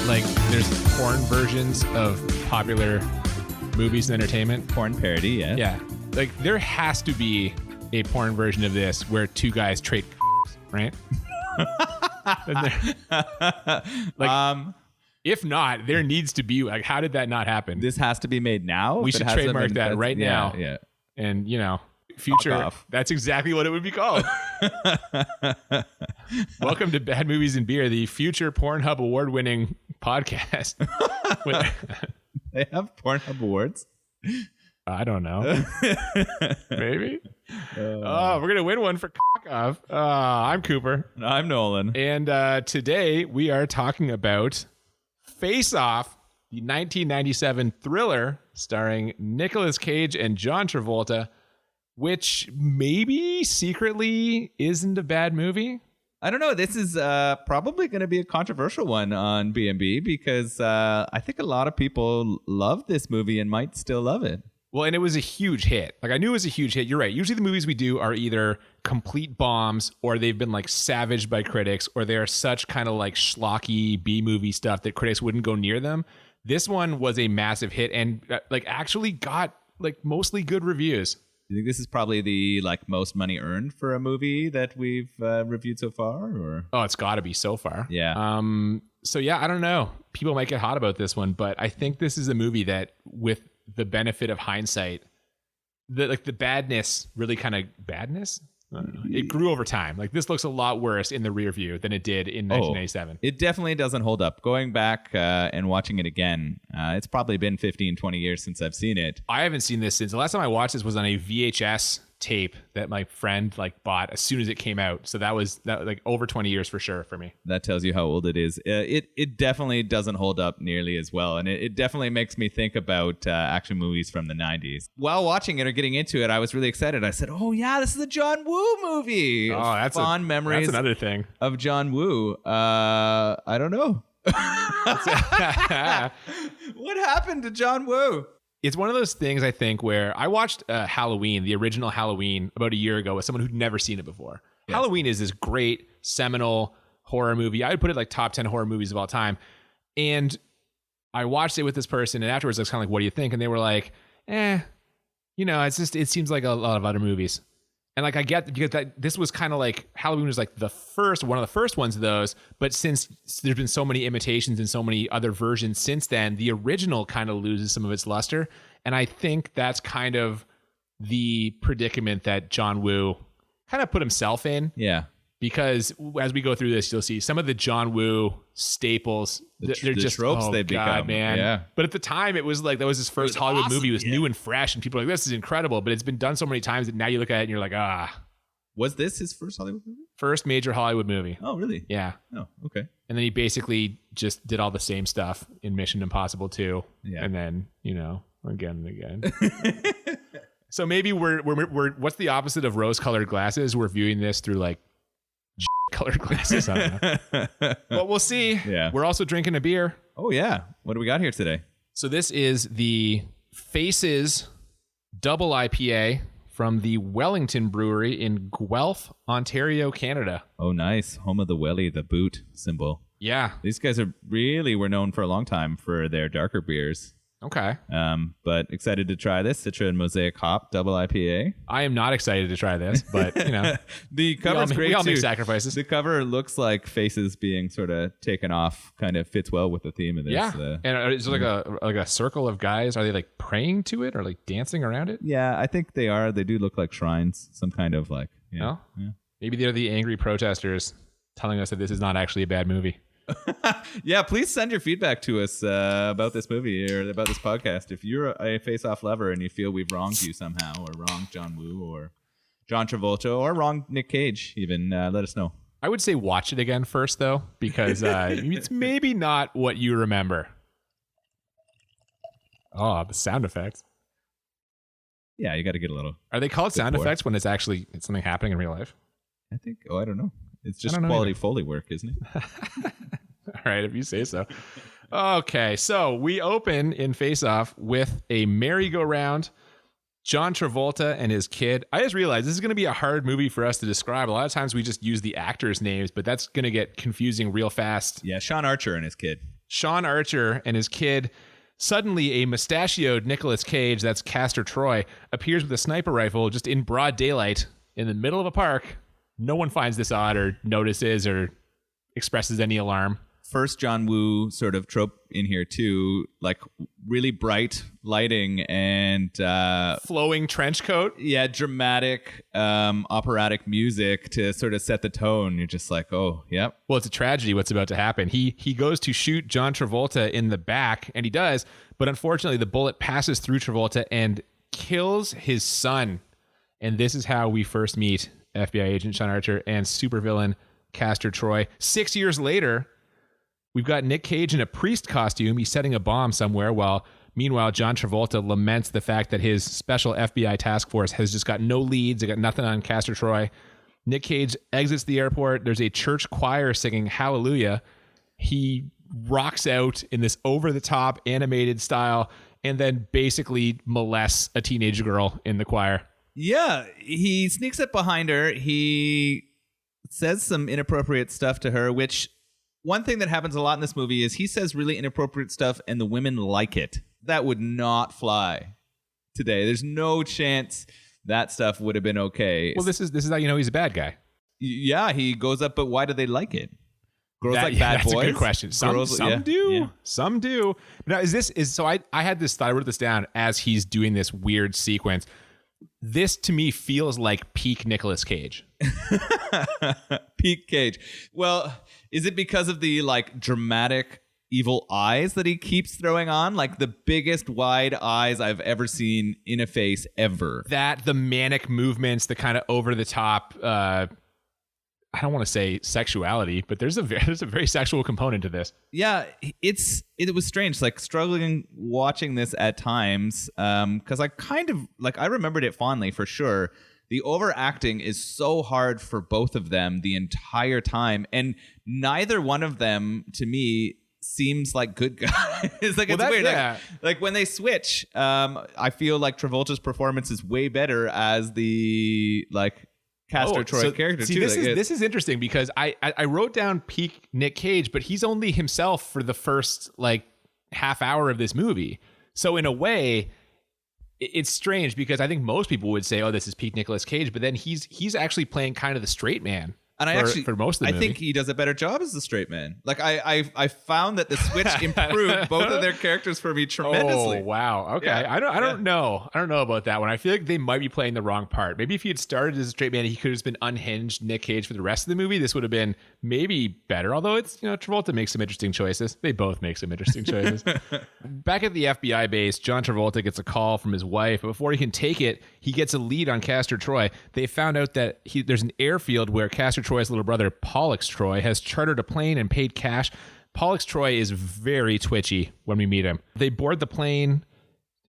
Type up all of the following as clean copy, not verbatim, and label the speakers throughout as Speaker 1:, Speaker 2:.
Speaker 1: like there's porn versions of popular movies and entertainment.
Speaker 2: Porn parody, yeah.
Speaker 1: Yeah. Like there has to be a porn version of this where two guys trade right? If not, there needs to be like, how did that not happen?
Speaker 2: This has to be made now.
Speaker 1: We should trademark that right now.
Speaker 2: Yeah.
Speaker 1: And future. That's exactly what it would be called. Welcome to Bad Movies and Beer, the future Pornhub award-winning podcast.
Speaker 2: They have Pornhub awards?
Speaker 1: I don't know. Maybe. We're going to win one for cock off. I'm Cooper.
Speaker 2: And I'm Nolan.
Speaker 1: And today we are talking about Face Off, the 1997 thriller starring Nicolas Cage and John Travolta, which maybe secretly isn't a bad movie.
Speaker 2: I don't know. This is probably going to be a controversial one on BMB because I think a lot of people love this movie and might still love it.
Speaker 1: Well, and it was a huge hit. Like, I knew it was a huge hit. You're right. Usually the movies we do are either complete bombs or they've been like savaged by critics or they are such kind of like schlocky B-movie stuff that critics wouldn't go near them. This one was a massive hit and like actually got like mostly good reviews.
Speaker 2: You think this is probably the like most money earned for a movie that we've reviewed so far? Or
Speaker 1: it's got to be so far.
Speaker 2: Yeah.
Speaker 1: So yeah, I don't know. People might get hot about this one, but I think this is a movie that, with the benefit of hindsight, the badness really kind of badness. I don't know. It grew over time. Like this looks a lot worse in the rear view than it did in 1987.
Speaker 2: It definitely doesn't hold up. Going back and watching it again, it's probably been 15, 20 years since I've seen it.
Speaker 1: I haven't seen this since the last time I watched this was on a VHS tape that my friend like bought as soon as it came out. So that was like over 20 years for sure for me.
Speaker 2: That tells you how old it is. It definitely doesn't hold up nearly as well. And it definitely makes me think about action movies from the 90s. While watching it or getting into it, I was really excited. I said, oh yeah, this is a John Woo movie.
Speaker 1: Oh, that's
Speaker 2: fond memories.
Speaker 1: That's another thing
Speaker 2: of John Woo. I don't know. What happened to John Woo?
Speaker 1: It's one of those things, I think, where I watched Halloween, the original Halloween, about a year ago with someone who'd never seen it before. Yes. Halloween is this great, seminal horror movie. I would put it like top 10 horror movies of all time. And I watched it with this person, and afterwards I was kind of like, what do you think? And they were like, it's just, it seems like a lot of other movies. And like I get, because this was kind of like, Halloween was like one of the first ones of those, but since there's been so many imitations and so many other versions since then, the original kind of loses some of its luster. And I think that's kind of the predicament that John Woo kind of put himself in.
Speaker 2: Yeah.
Speaker 1: Because as we go through this, you'll see some of the John Woo staples. They're just
Speaker 2: tropes they've become.
Speaker 1: Man.
Speaker 2: Yeah.
Speaker 1: But at the time, it was like that was his first Hollywood movie. It was new and fresh, and people were like, "This is incredible." But it's been done so many times that now you look at it and you're like,
Speaker 2: Was this his first Hollywood movie?
Speaker 1: First major Hollywood movie.
Speaker 2: Oh, really?
Speaker 1: Yeah.
Speaker 2: Oh, okay.
Speaker 1: And then he basically just did all the same stuff in Mission Impossible 2.
Speaker 2: Yeah.
Speaker 1: And then again and again. So maybe we're what's the opposite of rose-colored glasses? We're viewing this through like colored glasses. I don't know. But we'll see.
Speaker 2: Yeah.
Speaker 1: We're also drinking a beer.
Speaker 2: Oh yeah. What do we got here today?
Speaker 1: So this is the Faces Double IPA from the Wellington Brewery in Guelph, Ontario, Canada.
Speaker 2: Oh, nice. Home of the Welly, the boot symbol.
Speaker 1: Yeah.
Speaker 2: These guys were known for a long time for their darker beers.
Speaker 1: Okay.
Speaker 2: But excited to try this Citra and Mosaic Hop Double IPA.
Speaker 1: I am not excited to try this, but
Speaker 2: the cover's great too.
Speaker 1: We all make sacrifices.
Speaker 2: The cover looks like faces being sort of taken off. Kind of fits well with the theme of this.
Speaker 1: Yeah. And is it like a circle of guys? Are they like praying to it or like dancing around it?
Speaker 2: Yeah, I think they are. They do look like shrines. Some kind of like. Yeah.
Speaker 1: Maybe they're the angry protesters telling us that this is not actually a bad movie.
Speaker 2: Yeah, please send your feedback to us about this movie or about this podcast. If you're a face-off lover and you feel we've wronged you somehow, or wronged John Woo or John Travolta, or wronged Nic Cage even, let us know.
Speaker 1: I would say watch it again first, though, because it's maybe not what you remember. Oh, the sound effects.
Speaker 2: Yeah, you got to get a little.
Speaker 1: Are they called sound effects when it's something happening in real life?
Speaker 2: I think. Oh, I don't know. It's just quality Foley work, isn't it?
Speaker 1: All right, if you say so. Okay, so we open in Face Off with a merry-go-round. John Travolta and his kid. I just realized this is going to be a hard movie for us to describe. A lot of times we just use the actors' names, but that's going to get confusing real fast.
Speaker 2: Yeah, Sean Archer and his kid.
Speaker 1: Sean Archer and his kid. Suddenly, a mustachioed Nicolas Cage, that's Castor Troy, appears with a sniper rifle just in broad daylight in the middle of a park. No one finds this odd or notices or expresses any alarm.
Speaker 2: First John Woo sort of trope in here too, like really bright lighting and
Speaker 1: flowing trench coat.
Speaker 2: Yeah, dramatic operatic music to sort of set the tone. You're just like, oh, yep.
Speaker 1: Well, it's a tragedy what's about to happen. He goes to shoot John Travolta in the back, and he does, but unfortunately the bullet passes through Travolta and kills his son. And this is how we first meet FBI agent Sean Archer and supervillain Castor Troy. 6 years later, we've got Nic Cage in a priest costume. He's setting a bomb somewhere meanwhile, John Travolta laments the fact that his special FBI task force has just got no leads. They got nothing on Castor Troy. Nic Cage exits the airport. There's a church choir singing Hallelujah. He rocks out in this over-the-top animated style and then basically molests a teenage girl in the choir.
Speaker 2: Yeah, he sneaks up behind her. He says some inappropriate stuff to her, which one thing that happens a lot in this movie is he says really inappropriate stuff and the women like it. That would not fly today. There's no chance that stuff would have been okay.
Speaker 1: Well, this is how you know he's a bad guy.
Speaker 2: Yeah, he goes up, but why do they like it? Girls like bad boys?
Speaker 1: That's a good question. Some do. Yeah. Some do. Now, so I had this thought, I wrote this down as he's doing this weird sequence. This to me feels like peak Nicolas Cage.
Speaker 2: Peak Cage. Well, is it because of the like dramatic evil eyes that he keeps throwing on? Like the biggest wide eyes I've ever seen in a face ever.
Speaker 1: That, the manic movements, the kind of over the top, I don't want to say sexuality, but there's a very sexual component to this.
Speaker 2: Yeah, it was strange, like struggling watching this at times, because I kind of like I remembered it fondly for sure. The overacting is so hard for both of them the entire time, and neither one of them to me seems like good guys. It's weird.
Speaker 1: Yeah.
Speaker 2: Like when they switch, I feel like Travolta's performance is way better as the like Castor Troy character too.
Speaker 1: This is interesting because I wrote down peak Nic Cage, but he's only himself for the first like half hour of this movie. So in a way, it's strange because I think most people would say, "Oh, this is peak Nicolas Cage," but then he's actually playing kind of the straight man. And for most of the movie.
Speaker 2: I think he does a better job as the straight man. Like I found that the switch improved both of their characters for me tremendously.
Speaker 1: Oh wow, okay. Yeah. I don't know about that one. I feel like they might be playing the wrong part. Maybe if he had started as a straight man, he could have just been unhinged Nic Cage for the rest of the movie. This would have been maybe better. Although it's Travolta makes some interesting choices. They both make some interesting choices. Back at the FBI base, John Travolta gets a call from his wife, but before he can take it, he gets a lead on Castor Troy. They found out that there's an airfield where Castor Troy's little brother, Pollux Troy, has chartered a plane and paid cash. Pollux Troy is very twitchy when we meet him. They board the plane,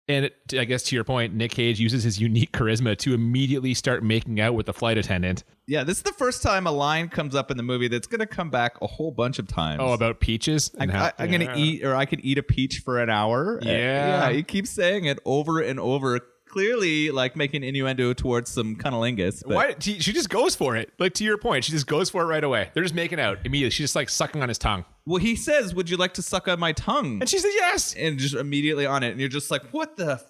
Speaker 1: and I guess to your point, Nic Cage uses his unique charisma to immediately start making out with the flight attendant.
Speaker 2: Yeah, this is the first time a line comes up in the movie that's going to come back a whole bunch of times.
Speaker 1: Oh, about peaches?
Speaker 2: I'm going to eat, or I could eat a peach for an hour.
Speaker 1: Yeah.
Speaker 2: He keeps saying it over and over, clearly like making innuendo towards some cunnilingus.
Speaker 1: Why? She just goes for it. Like to your point, she just goes for it right away. They're just making out immediately. She's just like sucking on his tongue.
Speaker 2: Well, he says, "Would you like to suck on my tongue?"
Speaker 1: And she says yes.
Speaker 2: And just immediately on it. And you're just like, what the...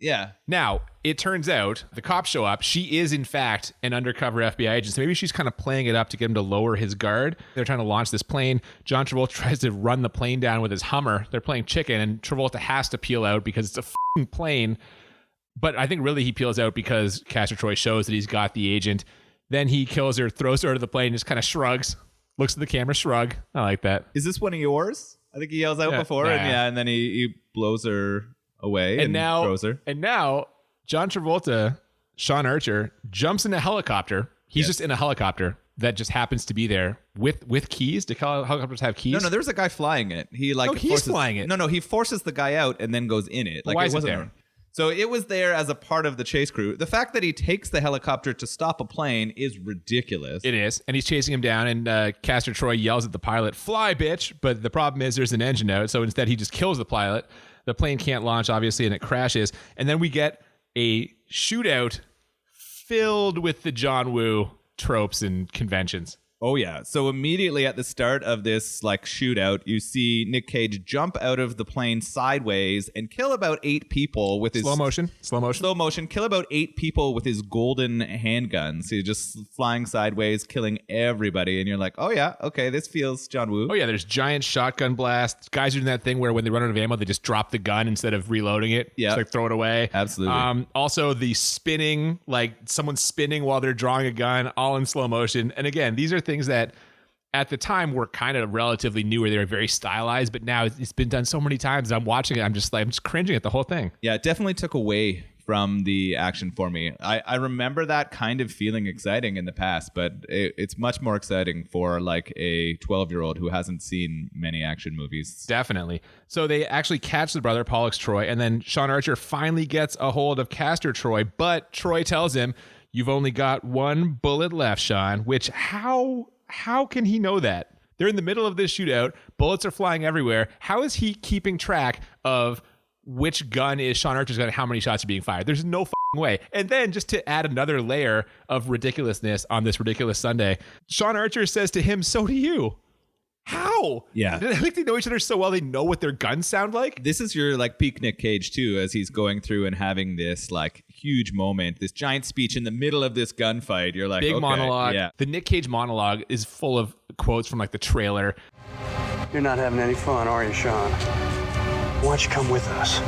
Speaker 2: Yeah.
Speaker 1: Now, it turns out the cops show up. She is, in fact, an undercover FBI agent. So maybe she's kind of playing it up to get him to lower his guard. They're trying to launch this plane. John Travolta tries to run the plane down with his Hummer. They're playing chicken, and Travolta has to peel out because it's a f***ing plane. But I think really he peels out because Castor Troy shows that he's got the agent. Then he kills her, throws her to the plane, just kind of shrugs, looks at the camera, shrug. I like that.
Speaker 2: Is this one of yours? I think he yells out before, and then he blows her away and throws her. And
Speaker 1: now John Travolta, Sean Archer, jumps in a helicopter. He's just in a helicopter that just happens to be there with keys. Do helicopters have keys?
Speaker 2: No, there's a guy flying it.
Speaker 1: He's flying it.
Speaker 2: No, he forces the guy out and then goes in it.
Speaker 1: Like, why is it there?
Speaker 2: So it was there as a part of the chase crew. The fact that he takes the helicopter to stop a plane is ridiculous.
Speaker 1: It is. And he's chasing him down, and Castor Troy yells at the pilot, "Fly, bitch!" But the problem is there's an engine out, so instead he just kills the pilot. The plane can't launch, obviously, and it crashes. And then we get a shootout filled with the John Woo tropes and conventions.
Speaker 2: Oh, yeah. So immediately at the start of this like shootout, you see Nic Cage jump out of the plane sideways and kill about 8 people with his...
Speaker 1: Slow motion.
Speaker 2: Kill about 8 people with his golden handgun. So you're just flying sideways, killing everybody. And you're like, oh, yeah, okay, this feels John Woo.
Speaker 1: Oh, yeah, there's giant shotgun blasts. Guys are doing that thing where when they run out of ammo, they just drop the gun instead of reloading it.
Speaker 2: Yeah.
Speaker 1: Just like throw it away.
Speaker 2: Absolutely.
Speaker 1: Also, the spinning, like someone spinning while they're drawing a gun, all in slow motion. And again, these are things that at the time were kind of relatively new, where they were very stylized, but now it's been done so many times. I'm watching it, I'm just cringing at the whole thing.
Speaker 2: Yeah, it definitely took away from the action for me. I remember that kind of feeling exciting in the past, but it's much more exciting for like a 12-year-old who hasn't seen many action movies.
Speaker 1: Definitely. So they actually catch the brother, Pollux Troy, and then Sean Archer finally gets a hold of Castor Troy, but Troy tells him, "You've only got 1 bullet left, Sean," which how can he know that? They're in the middle of this shootout. Bullets are flying everywhere. How is he keeping track of which gun is Sean Archer's gun and how many shots are being fired? There's no way. And then just to add another layer of ridiculousness on this ridiculous Sunday, Sean Archer says to him, "So do you." How?
Speaker 2: Yeah.
Speaker 1: I think they know each other so well they know what their guns sound like.
Speaker 2: This is your like peak Nic Cage too, as he's going through and having this like huge moment, this giant speech in the middle of this gunfight. You're like,
Speaker 1: big
Speaker 2: okay,
Speaker 1: monologue.
Speaker 2: Yeah.
Speaker 1: The Nic Cage monologue is full of quotes from like the trailer.
Speaker 3: "You're not having any fun, are you, Sean? Why don't you come with us?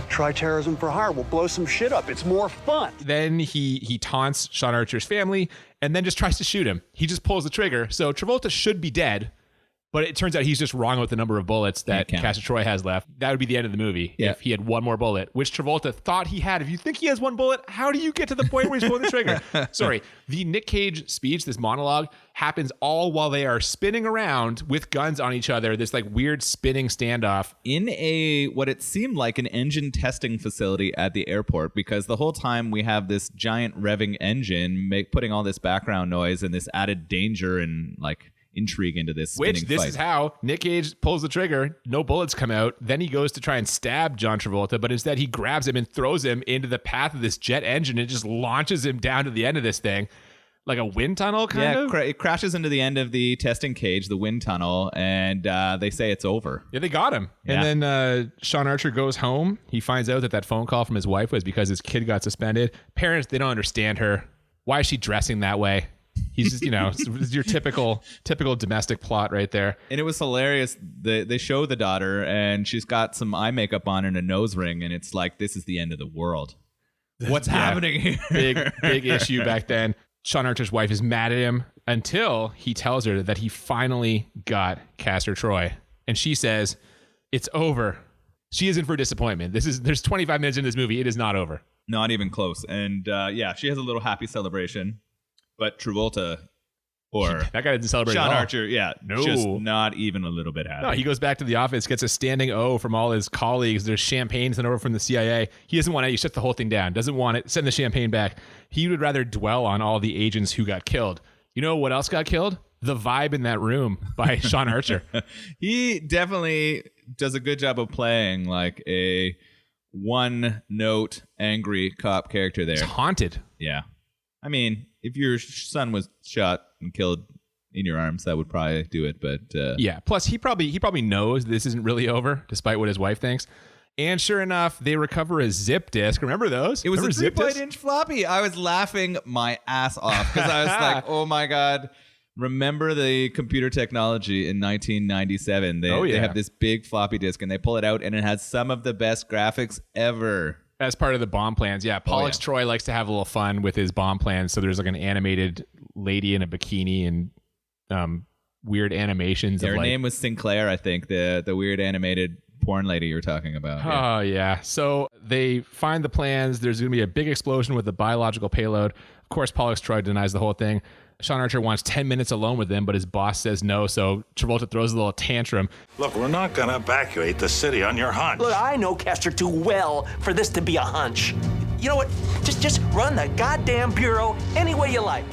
Speaker 3: Try terrorism for hire. We'll blow some shit up. It's more fun."
Speaker 1: Then he taunts Sean Archer's family and then just tries to shoot him. He just pulls the trigger. So Travolta should be dead, but it turns out he's just wrong with the number of bullets that Castor Troy has left. That would be the end of the movie if he had 1 more bullet, which Travolta thought he had. If you think he has 1 bullet, how do you get to the point where he's pulling the trigger? Sorry. The Nic Cage speech, this monologue, happens all while they are spinning around with guns on each other, this like weird spinning standoff.
Speaker 2: In what it seemed like an engine testing facility at the airport, because the whole time we have this giant revving engine putting all this background noise and this added danger and like intrigue into this spinning
Speaker 1: Which this
Speaker 2: fight.
Speaker 1: is how Nic Cage pulls the trigger. No bullets come out. Then he goes to try and stab John Travolta, but instead he grabs him and throws him into the path of this jet engine and just launches him down to the end of this thing. Like a wind tunnel, kind of?
Speaker 2: Yeah, it crashes into the end of the testing cage, the wind tunnel, and they say it's over.
Speaker 1: Yeah, they got him.
Speaker 2: Yeah.
Speaker 1: And then Sean Archer goes home. He finds out that phone call from his wife was because his kid got suspended. Parents, they don't understand her. Why is she dressing that way? He's just, it's your typical domestic plot right there.
Speaker 2: And it was hilarious. They show the daughter, and she's got some eye makeup on and a nose ring, and it's like, this is the end of the world. What's happening here?
Speaker 1: Big issue back then. Sean Archer's wife is mad at him until he tells her that he finally got Castor Troy. And she says, "It's over." She is in for disappointment. There's 25 minutes in this movie. It is not over.
Speaker 2: Not even close. And she has a little happy celebration. But Travolta or
Speaker 1: that guy didn't celebrate
Speaker 2: Sean
Speaker 1: at all.
Speaker 2: Archer,
Speaker 1: No.
Speaker 2: just not even a little bit happy.
Speaker 1: No, he goes back to the office, gets a standing O from all his colleagues. There's champagne sent over from the CIA. He doesn't want it. He shuts the whole thing down. Doesn't want it. Send the champagne back. He would rather dwell on all the agents who got killed. You know what else got killed? The Vibe in That Room by Sean Archer.
Speaker 2: He definitely does a good job of playing like a one-note angry cop character there.
Speaker 1: It's haunted.
Speaker 2: Yeah. I mean, if your son was shot and killed in your arms, that would probably do it. But
Speaker 1: yeah. Plus, he probably knows this isn't really over, despite what his wife thinks. And sure enough, they recover a zip disk. Remember those?
Speaker 2: It was
Speaker 1: Remember
Speaker 2: a 3.5-inch floppy. I was laughing my ass off because I was like, oh my God. Remember the computer technology in 1997? They have this big floppy disk and they pull it out and it has some of the best graphics ever.
Speaker 1: As part of the bomb plans. Yeah. Pollux Troy likes to have a little fun with his bomb plans. So there's like an animated lady in a bikini and weird animations.
Speaker 2: Her name was Sinclair, I think, the weird animated porn lady you were talking about.
Speaker 1: Oh, yeah. So they find the plans. There's going to be a big explosion with the biological payload. Of course, Pollux Troy denies the whole thing. Sean Archer wants 10 minutes alone with him, but his boss says no, so Travolta throws a little tantrum.
Speaker 4: Look, we're not going to evacuate the city on your hunch.
Speaker 5: Look, I know Castor too well for this to be a hunch. You know what? Just run the goddamn bureau any way you like.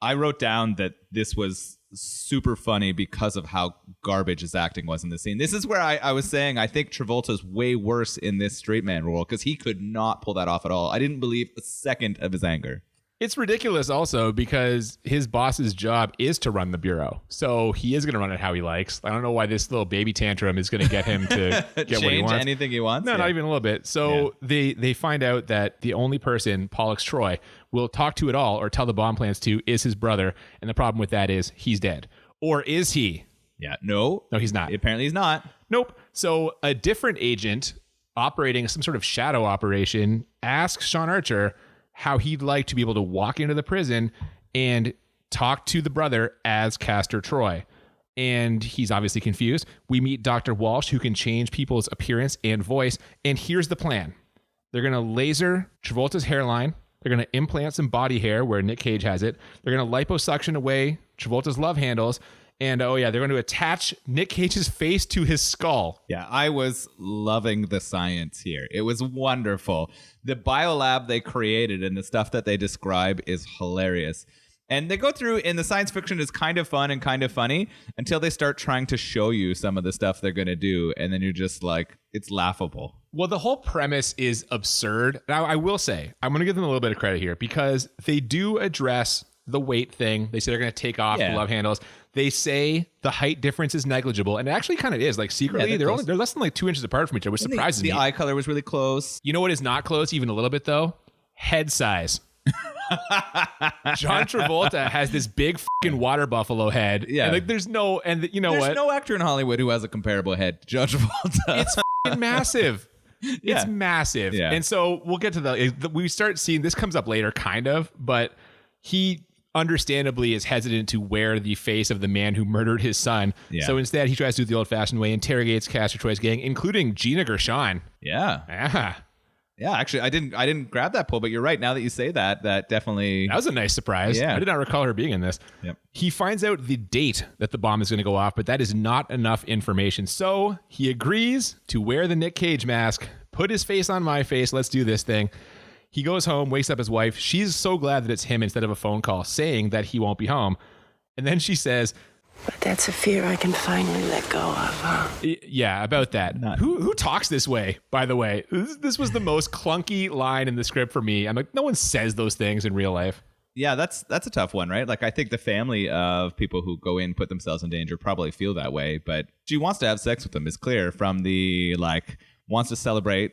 Speaker 2: I wrote down that this was super funny because of how garbage his acting was in the scene. This is where I was saying I think Travolta's way worse in this straight man role because he could not pull that off at all. I didn't believe a second of his anger.
Speaker 1: It's ridiculous also because his boss's job is to run the bureau. So he is going to run it how he likes. I don't know why this little baby tantrum is going to get him to get what he wants.
Speaker 2: Change anything he wants?
Speaker 1: No, not even a little bit. So they find out that the only person Pollux Troy will talk to at all or tell the bomb plans to is his brother. And the problem with that is he's dead. Or is he?
Speaker 2: Yeah. No,
Speaker 1: he's not.
Speaker 2: Apparently he's not.
Speaker 1: Nope. So a different agent operating some sort of shadow operation asks Sean Archer how he'd like to be able to walk into the prison and talk to the brother as Castor Troy. And he's obviously confused. We meet Dr. Walsh, who can change people's appearance and voice. And here's the plan. They're going to laser Travolta's hairline. They're going to implant some body hair where Nic Cage has it. They're going to liposuction away Travolta's love handles. And they're going to attach Nic Cage's face to his skull.
Speaker 2: Yeah, I was loving the science here. It was wonderful. The biolab they created and the stuff that they describe is hilarious. And they go through, and the science fiction is kind of fun and kind of funny until they start trying to show you some of the stuff they're going to do. And then you're just like, it's laughable.
Speaker 1: Well, the whole premise is absurd. Now, I will say, I'm going to give them a little bit of credit here because they do address the weight thing. They say they're going to take off the love handles. They say the height difference is negligible, and it actually kind of is. Like secretly, they're less than like 2 inches apart from each other, which surprises me.
Speaker 2: The eye color was really close.
Speaker 1: You know what is not close, even a little bit though? Head size. John Travolta has this big fucking water buffalo head.
Speaker 2: Yeah,
Speaker 1: and like there's no
Speaker 2: actor in Hollywood who has a comparable head to John Travolta.
Speaker 1: It's fucking massive. It's massive. Yeah. And so we'll get to we start seeing this comes up later, kind of, but he understandably is hesitant to wear the face of the man who murdered his son. Yeah. So instead, he tries to do it the old-fashioned way, interrogates Castor Troy's gang, including Gina Gershon.
Speaker 2: Yeah. Actually, I didn't grab that pull, but you're right. Now that you say that definitely...
Speaker 1: That was a nice surprise.
Speaker 2: Yeah.
Speaker 1: I did not recall her being in this.
Speaker 2: Yep.
Speaker 1: He finds out the date that the bomb is going to go off, but that is not enough information. So he agrees to wear the Nic Cage mask, put his face on my face, let's do this thing. He goes home, wakes up his wife. She's so glad that it's him instead of a phone call saying that he won't be home. And then she says...
Speaker 6: But that's a fear I can finally let go of, huh?
Speaker 1: Yeah, about that. Who talks this way, by the way? This was the most clunky line in the script for me. I'm like, no one says those things in real life.
Speaker 2: Yeah, that's a tough one, right? Like, I think the family of people who go in, put themselves in danger probably feel that way. But she wants to have sex with them, is clear from the, wants to celebrate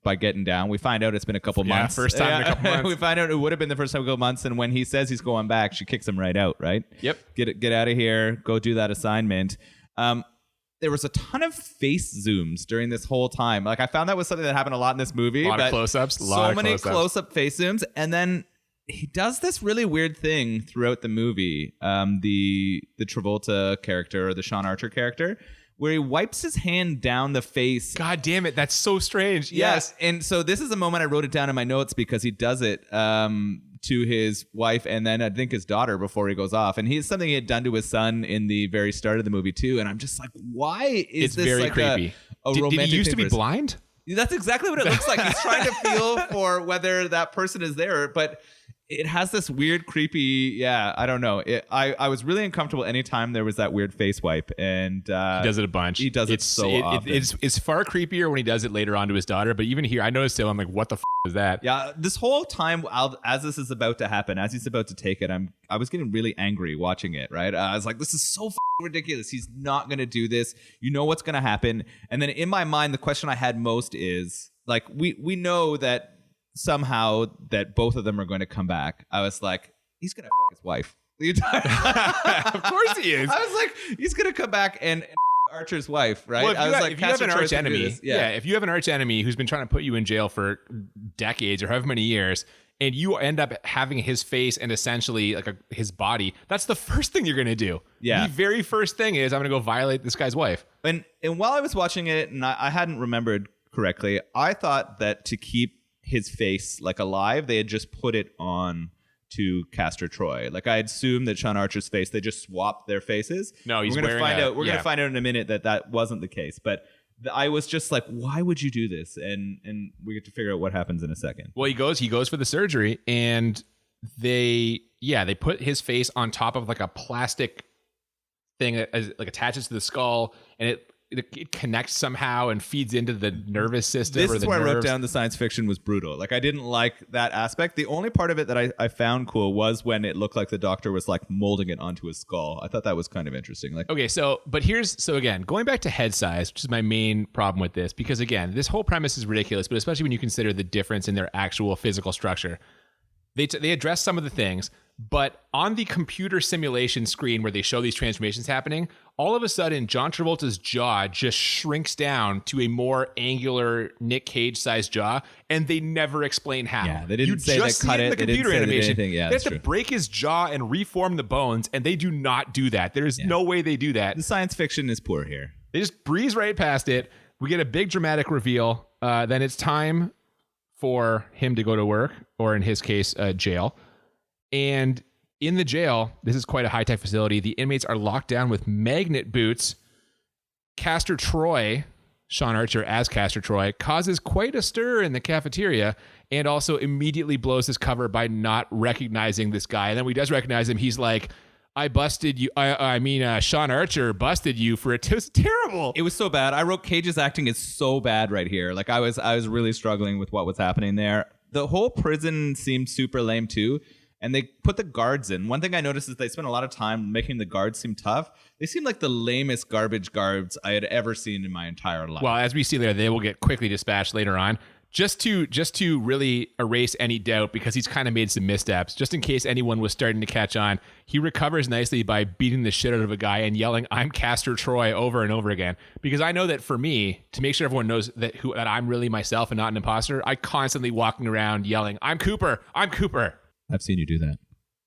Speaker 2: by getting down. We find out it's been a couple months.
Speaker 1: First time in a couple months.
Speaker 2: We find out it would have been the first time in a couple months, and when he says he's going back, she kicks him right out, right?
Speaker 1: Yep.
Speaker 2: Get out of here. Go do that assignment. There was a ton of face zooms during this whole time. Like, I found that was something that happened a lot in this movie.
Speaker 1: A lot of close-ups.
Speaker 2: So many close-up face zooms. And then he does this really weird thing throughout the movie. The Travolta character, or the Sean Archer character, where he wipes his hand down the face.
Speaker 1: God damn it. That's so strange. Yes.
Speaker 2: And so this is a moment I wrote it down in my notes because he does it to his wife and then I think his daughter before he goes off. And he's something he had done to his son in the very start of the movie too. And I'm just like, why is this
Speaker 1: very
Speaker 2: like
Speaker 1: creepy.
Speaker 2: a romantic
Speaker 1: Did he used to be blind?
Speaker 2: That's exactly what it looks like. He's trying to feel for whether that person is there, but it has this weird, creepy, I don't know. I was really uncomfortable anytime there was that weird face wipe. And he
Speaker 1: does it a bunch.
Speaker 2: He does it so often.
Speaker 1: It's far creepier when he does it later on to his daughter. But even here, I noticed it. I'm like, what the is that?
Speaker 2: Yeah, this whole time, as this is about to happen, as he's about to take it, I was getting really angry watching it, right? I was like, this is so ridiculous. He's not going to do this. You know what's going to happen. And then in my mind, the question I had most is, like, we know that somehow that both of them are going to come back. I was like, he's going to fuck his wife.
Speaker 1: Of course he is.
Speaker 2: I was like, he's going to come back and Archer's wife, right?
Speaker 1: Well, if you have an arch enemy,
Speaker 2: if
Speaker 1: you have an arch enemy who's been trying to put you in jail for decades or however many years, and you end up having his face and essentially like his body, that's the first thing you're going to do.
Speaker 2: Yeah.
Speaker 1: The very first thing is I'm going to go violate this guy's wife.
Speaker 2: And while I was watching it and I hadn't remembered correctly, I thought that to keep his face like alive, they had just put it on to Castor Troy. Like, I assumed that Sean Archer's face, they just swapped their faces.
Speaker 1: No, he's
Speaker 2: we're gonna
Speaker 1: wearing
Speaker 2: find out. We're gonna find out in a minute that wasn't the case. But I was just like, why would you do this? And we get to figure out what happens in a second.
Speaker 1: Well, he goes for the surgery, and they put his face on top of like a plastic thing that like attaches to the skull, and it it connects somehow and feeds into the nervous system.
Speaker 2: This
Speaker 1: or
Speaker 2: is
Speaker 1: the
Speaker 2: where I wrote
Speaker 1: nerves.
Speaker 2: down the science fiction was brutal. Like, I didn't like that aspect. The only part of it that I found cool was when it looked like the doctor was like molding it onto his skull. I thought that was kind of interesting. Like,
Speaker 1: Okay, so again, going back to head size, which is my main problem with this, because again, this whole premise is ridiculous, but especially when you consider the difference in their actual physical structure. They address some of the things, but on the computer simulation screen where they show these transformations happening, all of a sudden John Travolta's jaw just shrinks down to a more angular Nic Cage sized jaw, and they never explain how.
Speaker 2: Yeah, they didn't
Speaker 1: you
Speaker 2: say
Speaker 1: just
Speaker 2: they cut
Speaker 1: see
Speaker 2: it.
Speaker 1: The
Speaker 2: They didn't
Speaker 1: computer
Speaker 2: say they did
Speaker 1: animation.
Speaker 2: anything. Yeah,
Speaker 1: they have
Speaker 2: that's
Speaker 1: to
Speaker 2: true.
Speaker 1: break his jaw and reform the bones, and they do not do that. There is no way they do that.
Speaker 2: the science fiction is poor here.
Speaker 1: They just breeze right past it. We get a big dramatic reveal. Then it's time for him to go to work, or in his case, jail. And in the jail, this is quite a high-tech facility. The inmates are locked down with magnet boots. Castor Troy, Sean Archer as Castor Troy, causes quite a stir in the cafeteria and also immediately blows his cover by not recognizing this guy. And then when he does recognize him, he's like, I busted you. Sean Archer busted you for it. It was terrible.
Speaker 2: It was so bad. I wrote Cage's acting is so bad right here. Like, I was really struggling with what was happening there. The whole prison seemed super lame too. And they put the guards in. One thing I noticed is they spent a lot of time making the guards seem tough. They seem like the lamest garbage guards I had ever seen in my entire life.
Speaker 1: Well, as we see there, they will get quickly dispatched later on. Just to really erase any doubt, because he's kind of made some missteps, just in case anyone was starting to catch on, he recovers nicely by beating the shit out of a guy and yelling, I'm Castor Troy, over and over again. Because I know that for me, to make sure everyone knows that I'm really myself and not an imposter, I constantly walking around yelling, I'm Cooper, I'm Cooper.
Speaker 2: I've seen you do that.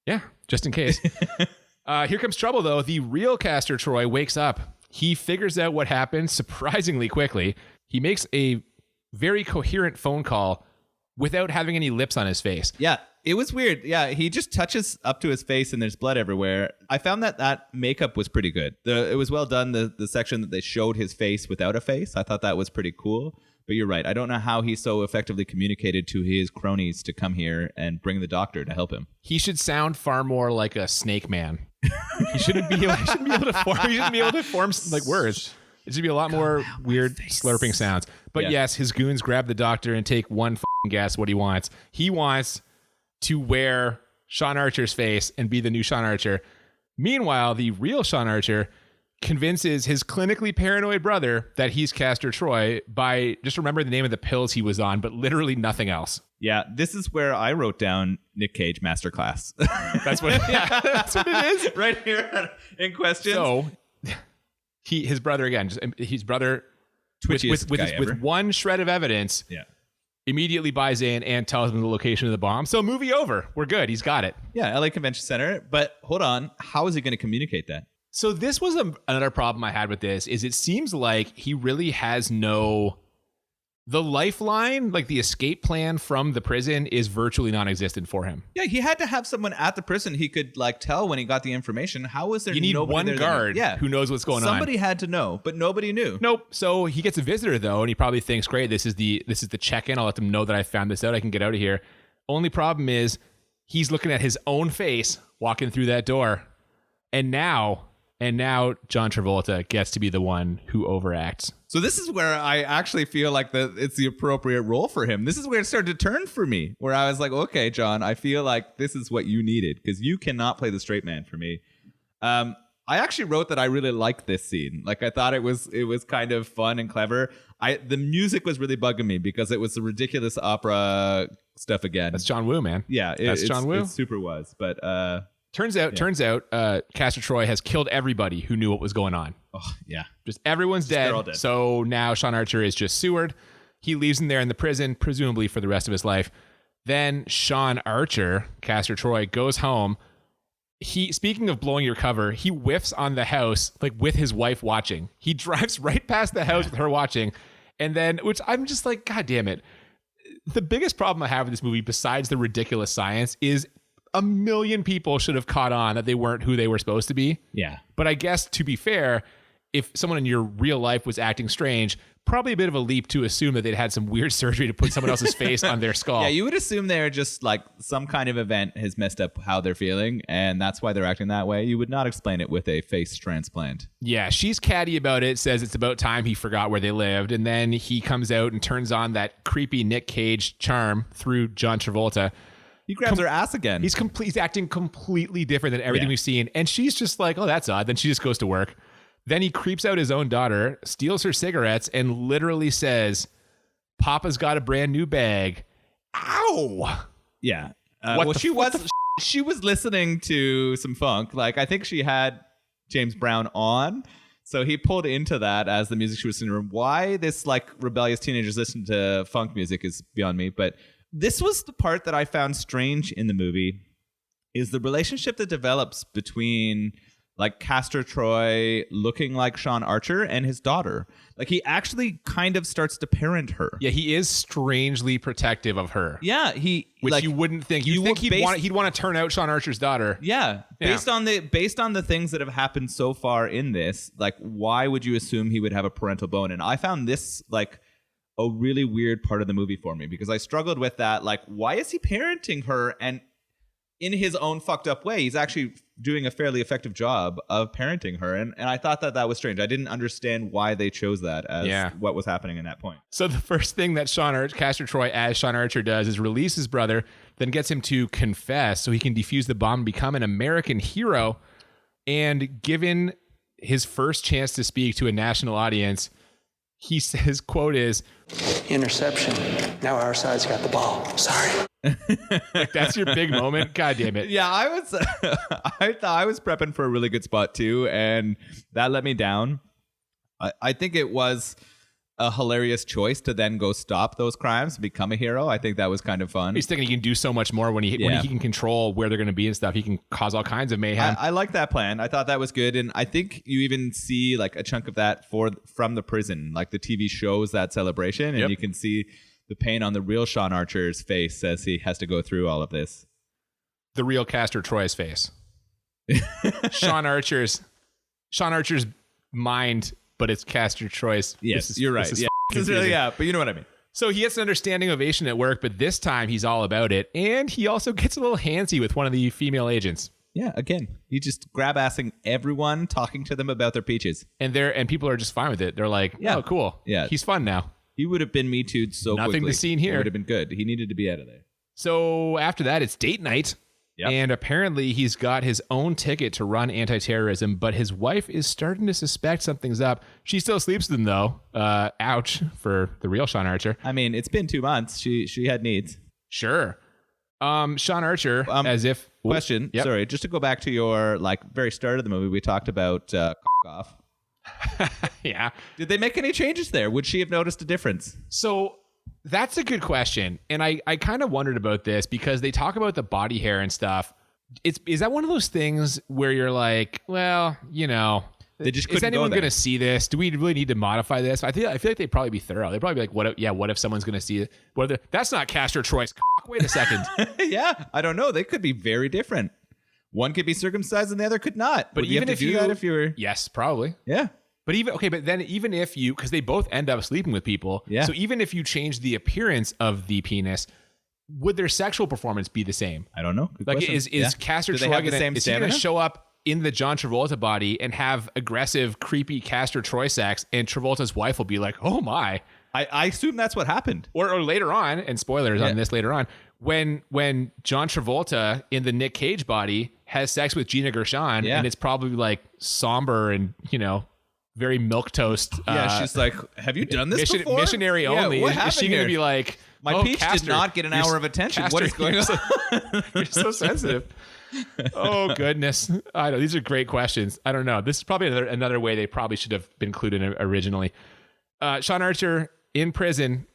Speaker 1: Yeah, just in case. Here comes trouble, though. The real Castor Troy wakes up. He figures out what happened surprisingly quickly. He makes a very coherent phone call without having any lips on his face.
Speaker 2: Yeah, it was weird. Yeah, he just touches up to his face and there's blood everywhere. I found that makeup was pretty good. It was well done, the section that they showed his face without a face. I thought that was pretty cool. But you're right. I don't know how he so effectively communicated to his cronies to come here and bring the doctor to help him.
Speaker 1: He should sound far more like a snake man. He shouldn't be able to form like words. It should be a lot more weird slurping sounds. But yes, his goons grab the doctor and take one guess what he wants. He wants to wear Sean Archer's face and be the new Sean Archer. Meanwhile, the real Sean Archer convinces his clinically paranoid brother that he's Castor Troy by just remembering the name of the pills he was on, but literally nothing else.
Speaker 2: Yeah, this is where I wrote down Nic Cage masterclass.
Speaker 1: That's what it is.
Speaker 2: Right here in question.
Speaker 1: So his brother again, his brother with one shred of evidence, immediately buys in and tells him the location of the bomb. So movie over. We're good. He's got it.
Speaker 2: Yeah, LA Convention Center. But hold on, how is he going to communicate that?
Speaker 1: So this was another problem I had with this, is it seems like he really has the lifeline, like the escape plan from the prison, is virtually non-existent for him.
Speaker 2: Yeah, he had to have someone at the prison he could like tell when he got the information. How was there
Speaker 1: You need
Speaker 2: nobody
Speaker 1: one
Speaker 2: there
Speaker 1: guard who knows what's going on.
Speaker 2: Somebody had to know, but nobody knew.
Speaker 1: Nope. So he gets a visitor though, and he probably thinks, great, this is the check-in. I'll let them know that I found this out. I can get out of here. Only problem is he's looking at his own face walking through that door. And now John Travolta gets to be the one who overacts.
Speaker 2: So this is where I actually feel like it's the appropriate role for him. This is where it started to turn for me, where I was like, okay, John, I feel like this is what you needed, because you cannot play the straight man for me. I actually wrote that I really liked this scene. Like, I thought it was kind of fun and clever. The music was really bugging me because it was the ridiculous opera stuff again.
Speaker 1: That's John Woo, man.
Speaker 2: Yeah,
Speaker 1: that's John Woo.
Speaker 2: It super was, but
Speaker 1: Turns out, Castor Troy has killed everybody who knew what was going on.
Speaker 2: oh yeah,
Speaker 1: Just everyone's
Speaker 2: they're all
Speaker 1: dead.
Speaker 2: dead.
Speaker 1: So now Sean Archer is just Seward. He leaves him there in the prison, presumably for the rest of his life. Then Sean Archer, Castor Troy, goes home. Speaking of blowing your cover, he whiffs on the house, like with his wife watching. He drives right past the house with her watching. And then, which I'm just like, God damn it. The biggest problem I have with this movie, besides the ridiculous science, is a million people should have caught on that they weren't who they were supposed to be.
Speaker 2: yeah.
Speaker 1: But I guess, to be fair, if someone in your real life was acting strange, probably a bit of a leap to assume that they'd had some weird surgery to put someone else's face on their skull.
Speaker 2: Yeah, you would assume they're just like some kind of event has messed up how they're feeling, and that's why they're acting that way. You would not explain it with a face transplant.
Speaker 1: Yeah, she's catty about it, says it's about time he forgot where they lived, and then he comes out and turns on that creepy Nic Cage charm through John Travolta.
Speaker 2: He grabs her ass again.
Speaker 1: He's acting completely different than everything we've seen, and she's just like, oh, that's odd. Then she just goes to work. Then he creeps out his own daughter, steals her cigarettes, and literally says, Papa's got a brand new bag. Ow!
Speaker 2: Yeah. She was listening to some funk. Like, I think she had James Brown on. So he pulled into that as the music she was in the room. Why this like rebellious teenagers listen to funk music is beyond me. But this was the part that I found strange in the movie, is the relationship that develops between like Castor Troy looking like Sean Archer and his daughter. Like he actually kind of starts to parent her.
Speaker 1: Yeah, he is strangely protective of her.
Speaker 2: Yeah,
Speaker 1: which
Speaker 2: like,
Speaker 1: you wouldn't think. You'd think he'd want to turn out Sean Archer's daughter.
Speaker 2: Yeah, based on the things that have happened so far in this, like why would you assume he would have a parental bone? And I found this like a really weird part of the movie for me, because I struggled with that. Like, why is he parenting her? And in his own fucked up way, he's actually doing a fairly effective job of parenting her. And I thought that was strange. I didn't understand why they chose that as what was happening in that point.
Speaker 1: So the first thing that Castor Troy as Sean Archer does is release his brother, then gets him to confess so he can defuse the bomb and become an American hero. And given his first chance to speak to a national audience, his quote is,
Speaker 3: Interception. Now our side's got the ball. Sorry.
Speaker 1: Like, that's your big moment. God damn it.
Speaker 2: Yeah, I thought I was prepping for a really good spot too, and that let me down. I think it was a hilarious choice to then go stop those crimes, become a hero. I think that was kind of fun.
Speaker 1: He's thinking he can do so much more when he can control where they're going to be and stuff. He can cause all kinds of mayhem.
Speaker 2: I like that plan. I thought that was good, and I think you even see like a chunk of that from the prison. Like the TV shows that celebration, and you can see the pain on the real Sean Archer's face as he has to go through all of this.
Speaker 1: The real Castor Troy's face. Sean Archer's mind, but it's Castor Troy's.
Speaker 2: Yes, you're right. But you know what I mean.
Speaker 1: So he gets an understanding ovation at work, but this time he's all about it. And he also gets a little handsy with one of the female agents.
Speaker 2: Yeah, again, he just grab-assing everyone, talking to them about their peaches.
Speaker 1: And people are just fine with it. They're like, oh, cool.
Speaker 2: Yeah.
Speaker 1: He's fun now.
Speaker 2: He would have been Me Too'd so quickly.
Speaker 1: Nothing to see here.
Speaker 2: It would have been good. He needed to be out of there.
Speaker 1: So after that, it's date night. Yep. And apparently he's got his own ticket to run anti-terrorism, but his wife is starting to suspect something's up. She still sleeps with him, though. Ouch for the real Sean Archer.
Speaker 2: I mean, it's been 2 months. She had needs.
Speaker 1: Sure. Sean Archer, as if...
Speaker 2: Question. Yep. Sorry, just to go back to your very start of the movie, we talked about off.
Speaker 1: Yeah.
Speaker 2: Did they make any changes there? Would she have noticed a difference?
Speaker 1: So that's a good question. And I kind of wondered about this because they talk about the body hair and stuff. Is that one of those things where you're like, well,
Speaker 2: they just
Speaker 1: is anyone going to see this? Do we really need to modify this? I feel like they'd probably be thorough. They'd probably be like, what if someone's going to see it? That's not Castor Troy's cock. Wait a second.
Speaker 2: Yeah, I don't know. They could be very different. One could be circumcised and the other could not.
Speaker 1: But even if you
Speaker 2: do that, if you were...
Speaker 1: Yes, probably.
Speaker 2: Yeah.
Speaker 1: But then even if you, because they both end up sleeping with people.
Speaker 2: Yeah.
Speaker 1: So even if you change the appearance of the penis, would their sexual performance be the same?
Speaker 2: I don't know.
Speaker 1: Good question. Is Castor Troy going to show up in the John Travolta body and have aggressive, creepy Castor Troy sex, and Travolta's wife will be like, oh my.
Speaker 2: I assume that's what happened.
Speaker 1: Or later on, and spoilers on this later on, when John Travolta in the Nic Cage body has sex with Gina Gershon, and it's probably like somber and, very milquetoast.
Speaker 2: She's like, have you done this before?
Speaker 1: Missionary only. Is she going to be like,
Speaker 2: my peach did not get an hour of attention. What is going on?
Speaker 1: You're so sensitive. Oh, goodness. I know. These are great questions. I don't know. This is probably another way they probably should have been included originally. Sean Archer in prison,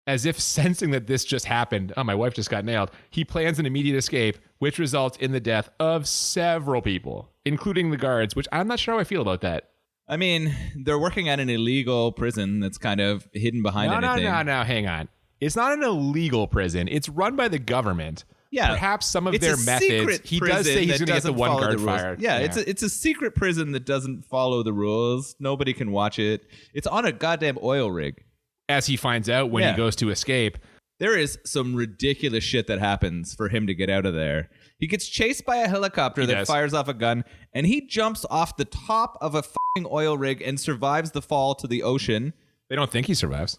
Speaker 1: as if sensing that this just happened. Oh, my wife just got nailed. He plans an immediate escape, which results in the death of several people, including the guards, which I'm not sure how I feel about that.
Speaker 2: I mean, they're working at an illegal prison that's kind of hidden behind anything.
Speaker 1: No, hang on. It's not an illegal prison. It's run by the government.
Speaker 2: Yeah.
Speaker 1: perhaps some of
Speaker 2: It's
Speaker 1: their
Speaker 2: a
Speaker 1: methods.
Speaker 2: secret
Speaker 1: He does
Speaker 2: prison
Speaker 1: say he's
Speaker 2: that
Speaker 1: going to get the
Speaker 2: doesn't
Speaker 1: one
Speaker 2: follow
Speaker 1: guard
Speaker 2: the rules.
Speaker 1: fired.
Speaker 2: Yeah, it's a secret prison that doesn't follow the rules. Nobody can watch it. It's on a goddamn oil rig.
Speaker 1: As he finds out when he goes to escape.
Speaker 2: There is some ridiculous shit that happens for him to get out of there. He gets chased by a helicopter that fires off a gun, and he jumps off the top of a fucking oil rig and survives the fall to the ocean.
Speaker 1: They don't think he survives.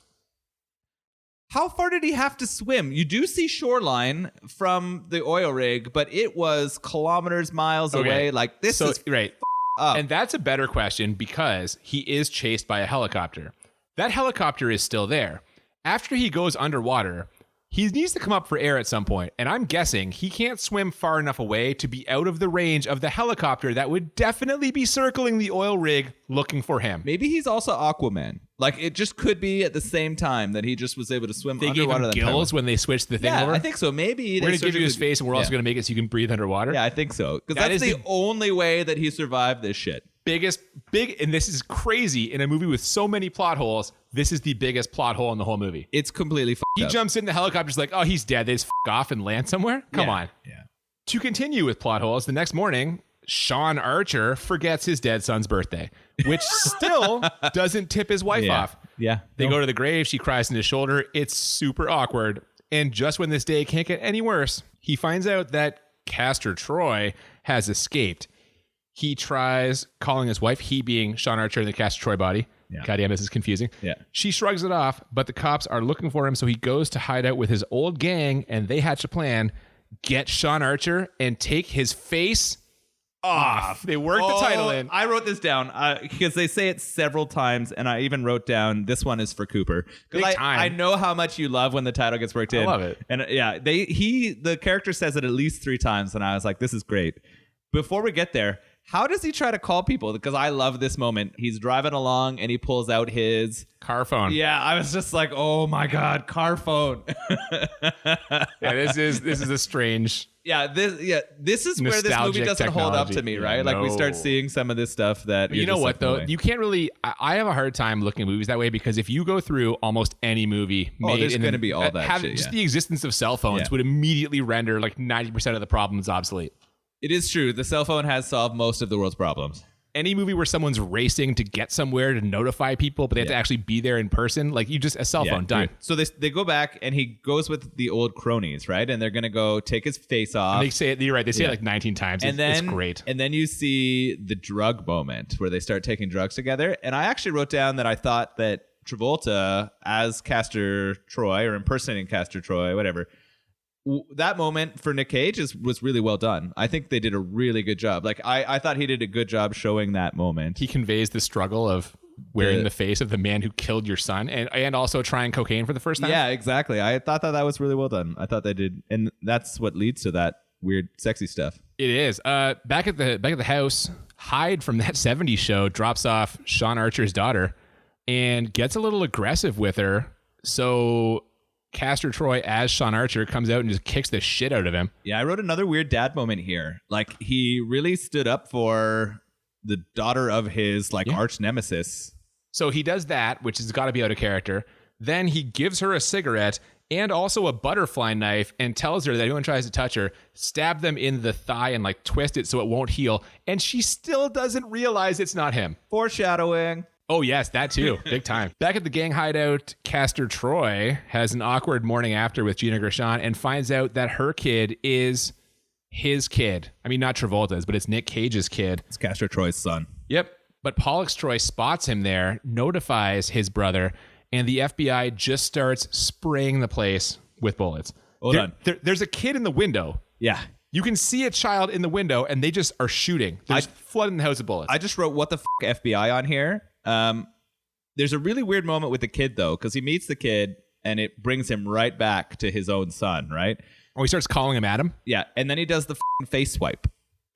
Speaker 2: How far did he have to swim? You do see shoreline from the oil rig, but it was kilometers, miles away. Like, this is
Speaker 1: right.
Speaker 2: up.
Speaker 1: And that's a better question because he is chased by a helicopter. That helicopter is still there. After he goes underwater, he needs to come up for air at some point, and I'm guessing he can't swim far enough away to be out of the range of the helicopter that would definitely be circling the oil rig looking for him.
Speaker 2: Maybe he's also Aquaman. Like, it just could be at the same time that he just was able to swim
Speaker 1: They
Speaker 2: underwater.
Speaker 1: gave him gills when they switched the thing over?
Speaker 2: I think so. Maybe
Speaker 1: we're going to give you his face, and we're also going to make it so you can breathe underwater?
Speaker 2: Yeah, I think so. Because
Speaker 1: That
Speaker 2: that's
Speaker 1: is
Speaker 2: the only way that he survived this shit.
Speaker 1: And this is crazy in a movie with so many plot holes. This is the biggest plot hole in the whole movie.
Speaker 2: It's completely
Speaker 1: He
Speaker 2: up.
Speaker 1: jumps in the helicopter's like, oh, he's dead. They just off and land somewhere? Come on.
Speaker 2: Yeah.
Speaker 1: To continue with plot holes, the next morning, Sean Archer forgets his dead son's birthday, which still doesn't tip his wife off.
Speaker 2: Yeah.
Speaker 1: They go to the grave. She cries in his shoulder. It's super awkward. And just when this day can't get any worse, he finds out that Castor Troy has escaped. He tries calling his wife, he being Sean Archer in the Castor Troy body. Yeah. Goddamn, this is confusing.
Speaker 2: Yeah.
Speaker 1: She shrugs it off, but the cops are looking for him, so he goes to hide out with his old gang, and they hatch a plan: get Sean Archer and take his face off. They work the title in.
Speaker 2: I wrote this down because they say it several times, and I even wrote down this one is for Cooper.
Speaker 1: Big time.
Speaker 2: I know how much you love when the title gets worked in.
Speaker 1: I love it.
Speaker 2: And the character says it at least 3 times, and I was like, this is great. Before we get there, how does he try to call people? Because I love this moment. He's driving along and he pulls out his
Speaker 1: car phone.
Speaker 2: Yeah, I was just like, oh my God, car phone.
Speaker 1: This is a strange.
Speaker 2: This is where this movie doesn't hold up to me, right? Like we start seeing some of this stuff that
Speaker 1: you know what though, you can't really. I have a hard time looking at movies that way because if you go through almost any movie made,
Speaker 2: there's going to be all that shit.
Speaker 1: Just the existence of cell phones would immediately render like 90% of the problems obsolete.
Speaker 2: It is true. The cell phone has solved most of the world's problems.
Speaker 1: Any movie where someone's racing to get somewhere to notify people, but they have to actually be there in person, like a cell phone, done.
Speaker 2: So they go back and he goes with the old cronies, right? And they're going to go take his face off.
Speaker 1: And they say it, you're right. They say it like 19 times. It's great.
Speaker 2: And then you see the drug moment where they start taking drugs together. And I actually wrote down that I thought that Travolta as Castor Troy or impersonating Castor Troy, whatever, that moment for Nic Cage was really well done. I think they did a really good job. Like I thought he did a good job showing that moment.
Speaker 1: He conveys the struggle of wearing the face of the man who killed your son and also trying cocaine for the first time.
Speaker 2: Yeah, exactly. I thought that was really well done. I thought they did, and that's what leads to that weird, sexy stuff.
Speaker 1: It is. Back at the house, Hyde from that 70s show drops off Sean Archer's daughter and gets a little aggressive with her. So Castor Troy as Sean Archer comes out and just kicks the shit out of him.
Speaker 2: Yeah, I wrote another weird dad moment here. Like he really stood up for the daughter of his arch nemesis.
Speaker 1: So he does that, which has got to be out of character. Then he gives her a cigarette and also a butterfly knife and tells her that anyone tries to touch her, stab them in the thigh and twist it so it won't heal. And she still doesn't realize it's not him.
Speaker 2: Foreshadowing.
Speaker 1: Oh, yes, that too. Big time. Back at the gang hideout, Castor Troy has an awkward morning after with Gina Gershon and finds out that her kid is his kid. I mean, not Travolta's, but it's Nic Cage's kid.
Speaker 2: It's Castor Troy's son.
Speaker 1: Yep. But Pollux Troy spots him there, notifies his brother, and the FBI just starts spraying the place with bullets.
Speaker 2: Hold on.
Speaker 1: There's a kid in the window.
Speaker 2: Yeah.
Speaker 1: You can see a child in the window, and they just are shooting. They're just flooding the house with bullets.
Speaker 2: I just wrote, what the FBI on here? There's a really weird moment with the kid, though, because he meets the kid, and it brings him right back to his own son, right?
Speaker 1: Oh, he starts calling him Adam?
Speaker 2: Yeah, and then he does the face swipe.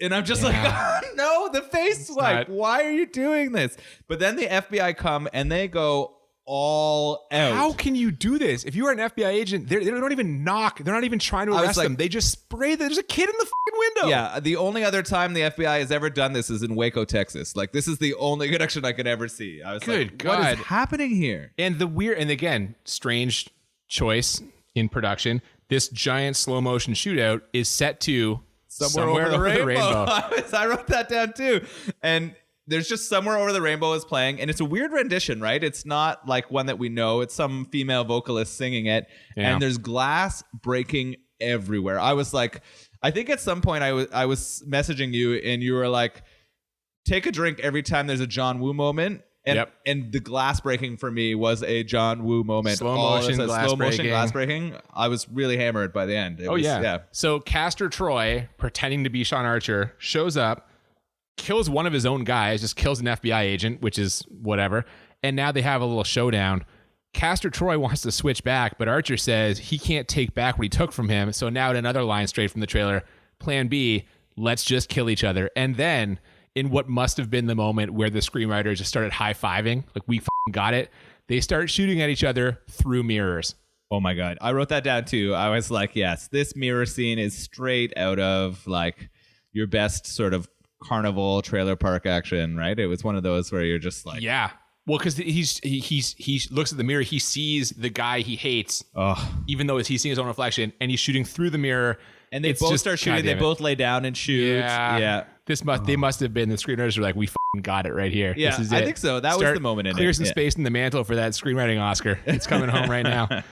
Speaker 2: And I'm just like, oh, no, the face swipe. Why are you doing this? But then the FBI come, and they go all out.
Speaker 1: How can you do this? If you are an FBI agent, they don't even knock. They're not even trying to arrest them. They just spray. There's a kid in the fucking window.
Speaker 2: Yeah, the only other time the FBI has ever done this is in Waco, Texas. Like, this is the only connection I could ever see. I was
Speaker 1: Good God.
Speaker 2: What is happening here?
Speaker 1: And again, strange choice in production. this giant slow motion shootout is set to
Speaker 2: Somewhere over the rainbow. I wrote that down too. And there's just Somewhere Over the Rainbow is playing, and it's a weird rendition, right? It's not like one that we know. It's some female vocalist singing it, and there's glass breaking everywhere. I was like, I think at some point I was messaging you, and you were like, take a drink every time there's a John Woo moment. And the glass breaking for me was a John Woo moment.
Speaker 1: Slow motion glass
Speaker 2: breaking. I was really hammered by the end.
Speaker 1: So Castor Troy, pretending to be Sean Archer, shows up, kills one of his own guys, just kills an FBI agent, which is whatever. And now they have a little showdown. Castor Troy wants to switch back, but Archer says he can't take back what he took from him. So now at another line straight from the trailer, plan B, let's just kill each other. And then in what must have been the moment where the screenwriters just started high-fiving, like we got it, they start shooting at each other through mirrors.
Speaker 2: Oh my God. I wrote that down too. I was like, yes, this mirror scene is straight out of like your best sort of carnival trailer park action, right? It was one of those where you're just like,
Speaker 1: yeah. Well, because he looks at the mirror, he sees the guy he hates, even though he's seeing his own reflection, and he's shooting through the mirror.
Speaker 2: And they both start shooting. They both lay down and shoot. Yeah.
Speaker 1: They must have been, the screenwriters were like, we got it right here.
Speaker 2: Yeah,
Speaker 1: this is
Speaker 2: I
Speaker 1: it.
Speaker 2: think so. That was the moment in it.
Speaker 1: Clear some space in the mantle for that screenwriting Oscar. It's coming home right now.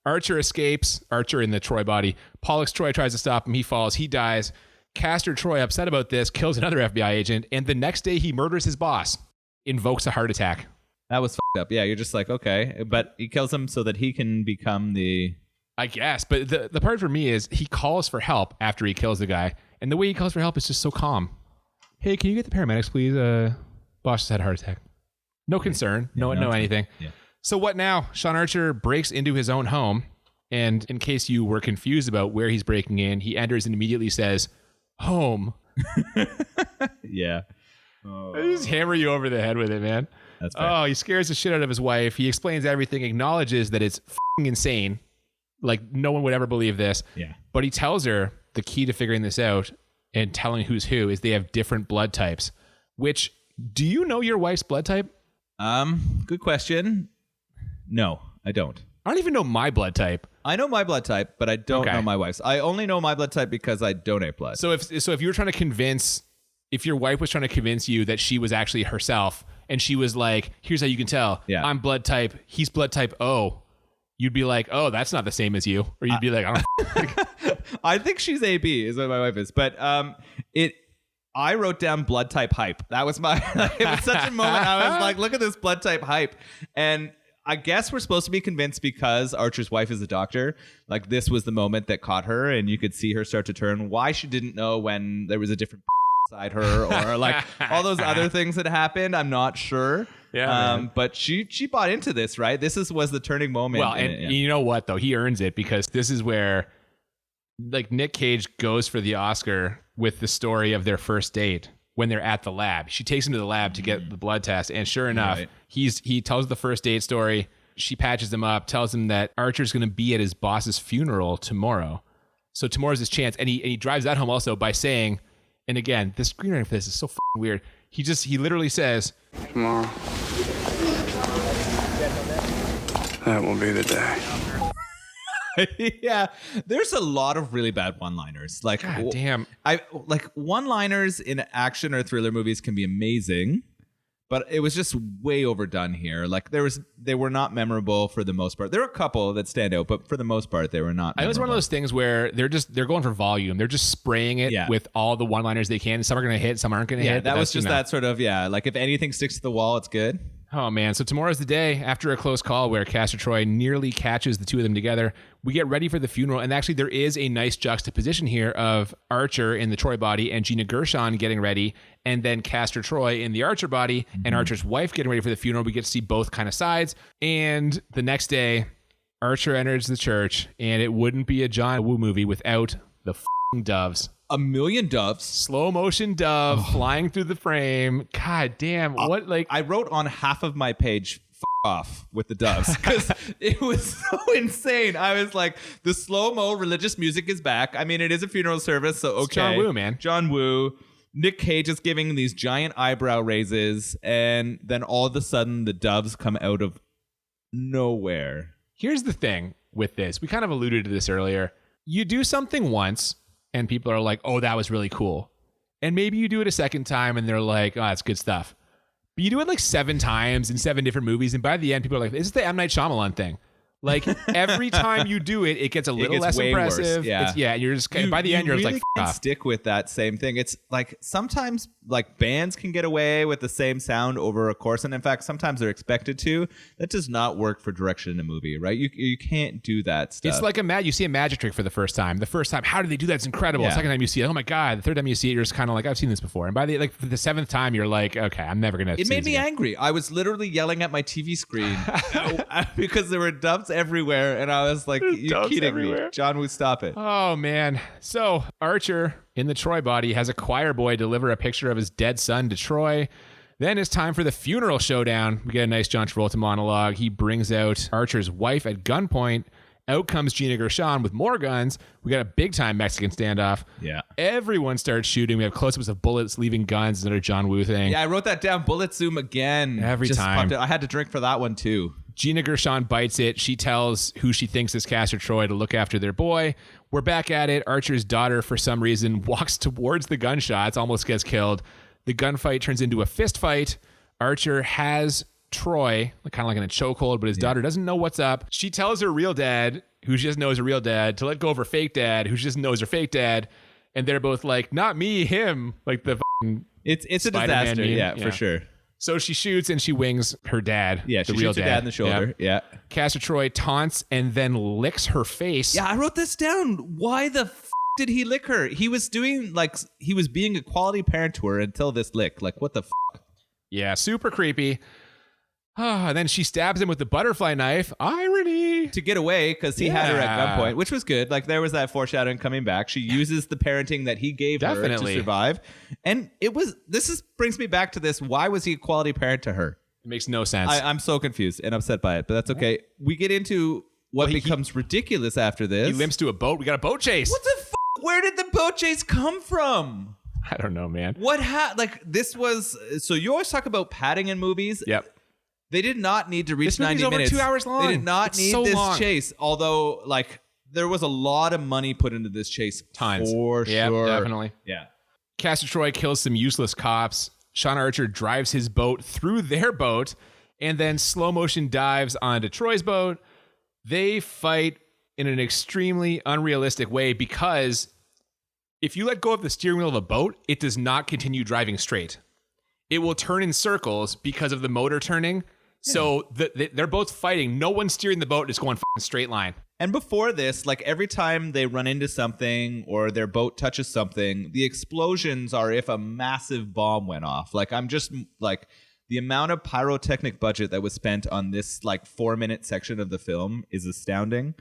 Speaker 1: Archer escapes. Archer in the Troy body. Pollux Troy tries to stop him. He falls. He dies. Castor Troy, upset about this, kills another FBI agent. And the next day he murders his boss. Invokes a heart attack.
Speaker 2: That was fucked up. Yeah, you're just like, okay. But he kills him so that he can become the...
Speaker 1: I guess. But the part for me is he calls for help after he kills the guy. And the way he calls for help is just so calm. Hey, can you get the paramedics, please? Boss just had a heart attack. No concern. No anything. Yeah. So what now? Sean Archer breaks into his own home. And in case you were confused about where he's breaking in, he enters and immediately says, home.
Speaker 2: Yeah.
Speaker 1: I just hammer you over the head with it, man.
Speaker 2: That's fair.
Speaker 1: Oh, he scares the shit out of his wife. He explains everything, acknowledges that it's f***ing insane. Like, no one would ever believe this.
Speaker 2: Yeah.
Speaker 1: But he tells her the key to figuring this out and telling who's who is they have different blood types. Which, do you know your wife's blood type?
Speaker 2: Good question. No, I don't.
Speaker 1: I don't even know my blood type.
Speaker 2: I know my blood type, but I don't know my wife's. I only know my blood type because I donate blood.
Speaker 1: So if you were trying to convince, if your wife was trying to convince you that she was actually herself, and she was like, here's how you can tell.
Speaker 2: Yeah.
Speaker 1: I'm blood type, he's blood type O. You'd be like, oh, that's not the same as you. Or you'd be like, I don't
Speaker 2: I think she's AB is what my wife is. But I wrote down blood type hype. That was my, it was such a moment. I was like, look at this blood type hype. And I guess we're supposed to be convinced because Archer's wife is a doctor. Like this was the moment that caught her and you could see her start to turn. Why she didn't know when there was a different inside her or like all those other things that happened. I'm not sure.
Speaker 1: Yeah,
Speaker 2: but she bought into this, right? This was the turning moment.
Speaker 1: Well, and you know what though? He earns it because this is where like Nic Cage goes for the Oscar with the story of their first date when they're at the lab. She takes him to the lab to get the blood test, and sure enough, he tells the first date story. She patches him up, tells him that Archer's going to be at his boss's funeral tomorrow. So tomorrow's his chance, and he drives that home also by saying, and again, the screenwriting for this is so fucking weird. He literally says,
Speaker 3: Tomorrow. That will be the day.
Speaker 2: Yeah, there's a lot of really bad one-liners. Like,
Speaker 1: God damn.
Speaker 2: One-liners in action or thriller movies can be amazing, but it was just way overdone here. Like they were not memorable for the most part. There are a couple that stand out, but for the most part, they were not.
Speaker 1: It was one of those things where they're going for volume. They're just spraying it with all the one-liners they can. Some are going to hit, some aren't going to hit.
Speaker 2: That was just that sort of like if anything sticks to the wall, it's good.
Speaker 1: Oh, man. So tomorrow's the day after a close call where Castor Troy nearly catches the two of them together. We get ready for the funeral. And actually, there is a nice juxtaposition here of Archer in the Troy body and Gina Gershon getting ready. And then Castor Troy in the Archer body and Archer's wife getting ready for the funeral. We get to see both kind of sides. And the next day, Archer enters the church. And it wouldn't be a John Woo movie without the doves.
Speaker 2: 1 million doves.
Speaker 1: Slow motion dove flying through the frame. God damn. What
Speaker 2: I wrote on half of my page off with the doves because it was so insane. I was like, the slow-mo religious music is back. I mean, it is a funeral service, so okay.
Speaker 1: It's John Woo, man.
Speaker 2: John Woo. Nic Cage is giving these giant eyebrow raises, and then all of a sudden the doves come out of nowhere.
Speaker 1: Here's the thing. with this. We kind of alluded to this earlier. You do something once and people are like, oh, that was really cool. And maybe you do it a second time and they're like, oh, that's good stuff. But you do it like 7 times in 7 different movies. And by the end, people are like, this is the M. Night Shyamalan thing. Like every time you do it, it gets a little less impressive.
Speaker 2: Worse,
Speaker 1: yeah. And you're just, by the end, you're
Speaker 2: really
Speaker 1: just like, f***
Speaker 2: stick with that same thing. It's like sometimes like bands can get away with the same sound over a course. And in fact, sometimes they're expected to. That does not work for direction in a movie, right? You can't do that stuff.
Speaker 1: It's like you see a magic trick for the first time. The first time, how did they do that? It's incredible.
Speaker 2: Yeah.
Speaker 1: The second time you see it, oh my God. The third time you see it, you're just kind of like, I've seen this before. And by the for the 7th time, you're like, okay, I'm never going to see
Speaker 2: It made
Speaker 1: this
Speaker 2: me
Speaker 1: again.
Speaker 2: angry. I was literally yelling at my TV screen because there were dubs everywhere. And I was like, you're kidding me. John Woo, stop it.
Speaker 1: Oh, man. So Archer in the Troy body has a choir boy deliver a picture of his dead son to Troy. Then it's time for the funeral showdown. We get a nice John Travolta monologue. He brings out Archer's wife at gunpoint. Out comes Gina Gershon with more guns. We got a big-time Mexican standoff.
Speaker 2: Yeah.
Speaker 1: Everyone starts shooting. We have close-ups of bullets leaving guns. Another John Woo thing.
Speaker 2: Yeah, I wrote that down. Bullet zoom again.
Speaker 1: Every time.
Speaker 2: I had to drink for that one, too.
Speaker 1: Gina Gershon bites it. She tells who she thinks is Castor Troy to look after their boy. We're back at it. Archer's daughter, for some reason, walks towards the gunshots, almost gets killed. The gunfight turns into a fist fight. Archer has Troy, kind of like in a chokehold, but his daughter doesn't know what's up. She tells her real dad, who she doesn't know is her real dad, to let go of her fake dad, who she doesn't know is her fake dad. And they're both like, not me, him. Like the
Speaker 2: It's a
Speaker 1: Spider-Man
Speaker 2: disaster.
Speaker 1: meme.
Speaker 2: Yeah, for sure.
Speaker 1: So she shoots and she wings her dad.
Speaker 2: Yeah,
Speaker 1: the
Speaker 2: she
Speaker 1: real
Speaker 2: shoots her dad in the shoulder. Yeah.
Speaker 1: Castor Troy taunts and then licks her face.
Speaker 2: Yeah, I wrote this down. Why the did he lick her? He was doing he was being a quality parent to her until this lick. Like, what the
Speaker 1: Yeah, super creepy. And then she stabs him with the butterfly knife. Irony.
Speaker 2: to get away because he had her at gunpoint, which was good. Like there was that foreshadowing coming back. She uses the parenting that he gave her to survive, and brings me back to this. Why was he a quality parent to her?
Speaker 1: It makes no sense.
Speaker 2: I'm so confused and upset by it, but that's okay. We get into what becomes ridiculous after this.
Speaker 1: He limps to a boat. We got a boat chase.
Speaker 2: What the fuck? Where did the boat chase come from?
Speaker 1: I don't know, man.
Speaker 2: What this was. So you always talk about padding in movies.
Speaker 1: Yep.
Speaker 2: They did not need to reach
Speaker 1: this
Speaker 2: 90 minutes.
Speaker 1: Over 2 hours long.
Speaker 2: They did not need this chase. Although, there was a lot of money put into this chase.
Speaker 1: Tons.
Speaker 2: For sure.
Speaker 1: Definitely.
Speaker 2: Yeah.
Speaker 1: Castor Troy kills some useless cops. Sean Archer drives his boat through their boat and then slow motion dives onto Troy's boat. They fight in an extremely unrealistic way because if you let go of the steering wheel of a boat, it does not continue driving straight. It will turn in circles because of the motor turning. Yeah. So they're both fighting. No one's steering the boat. It's going straight line.
Speaker 2: And before this, every time they run into something or their boat touches something, the explosions are if a massive bomb went off. The amount of pyrotechnic budget that was spent on this 4-minute section of the film is astounding.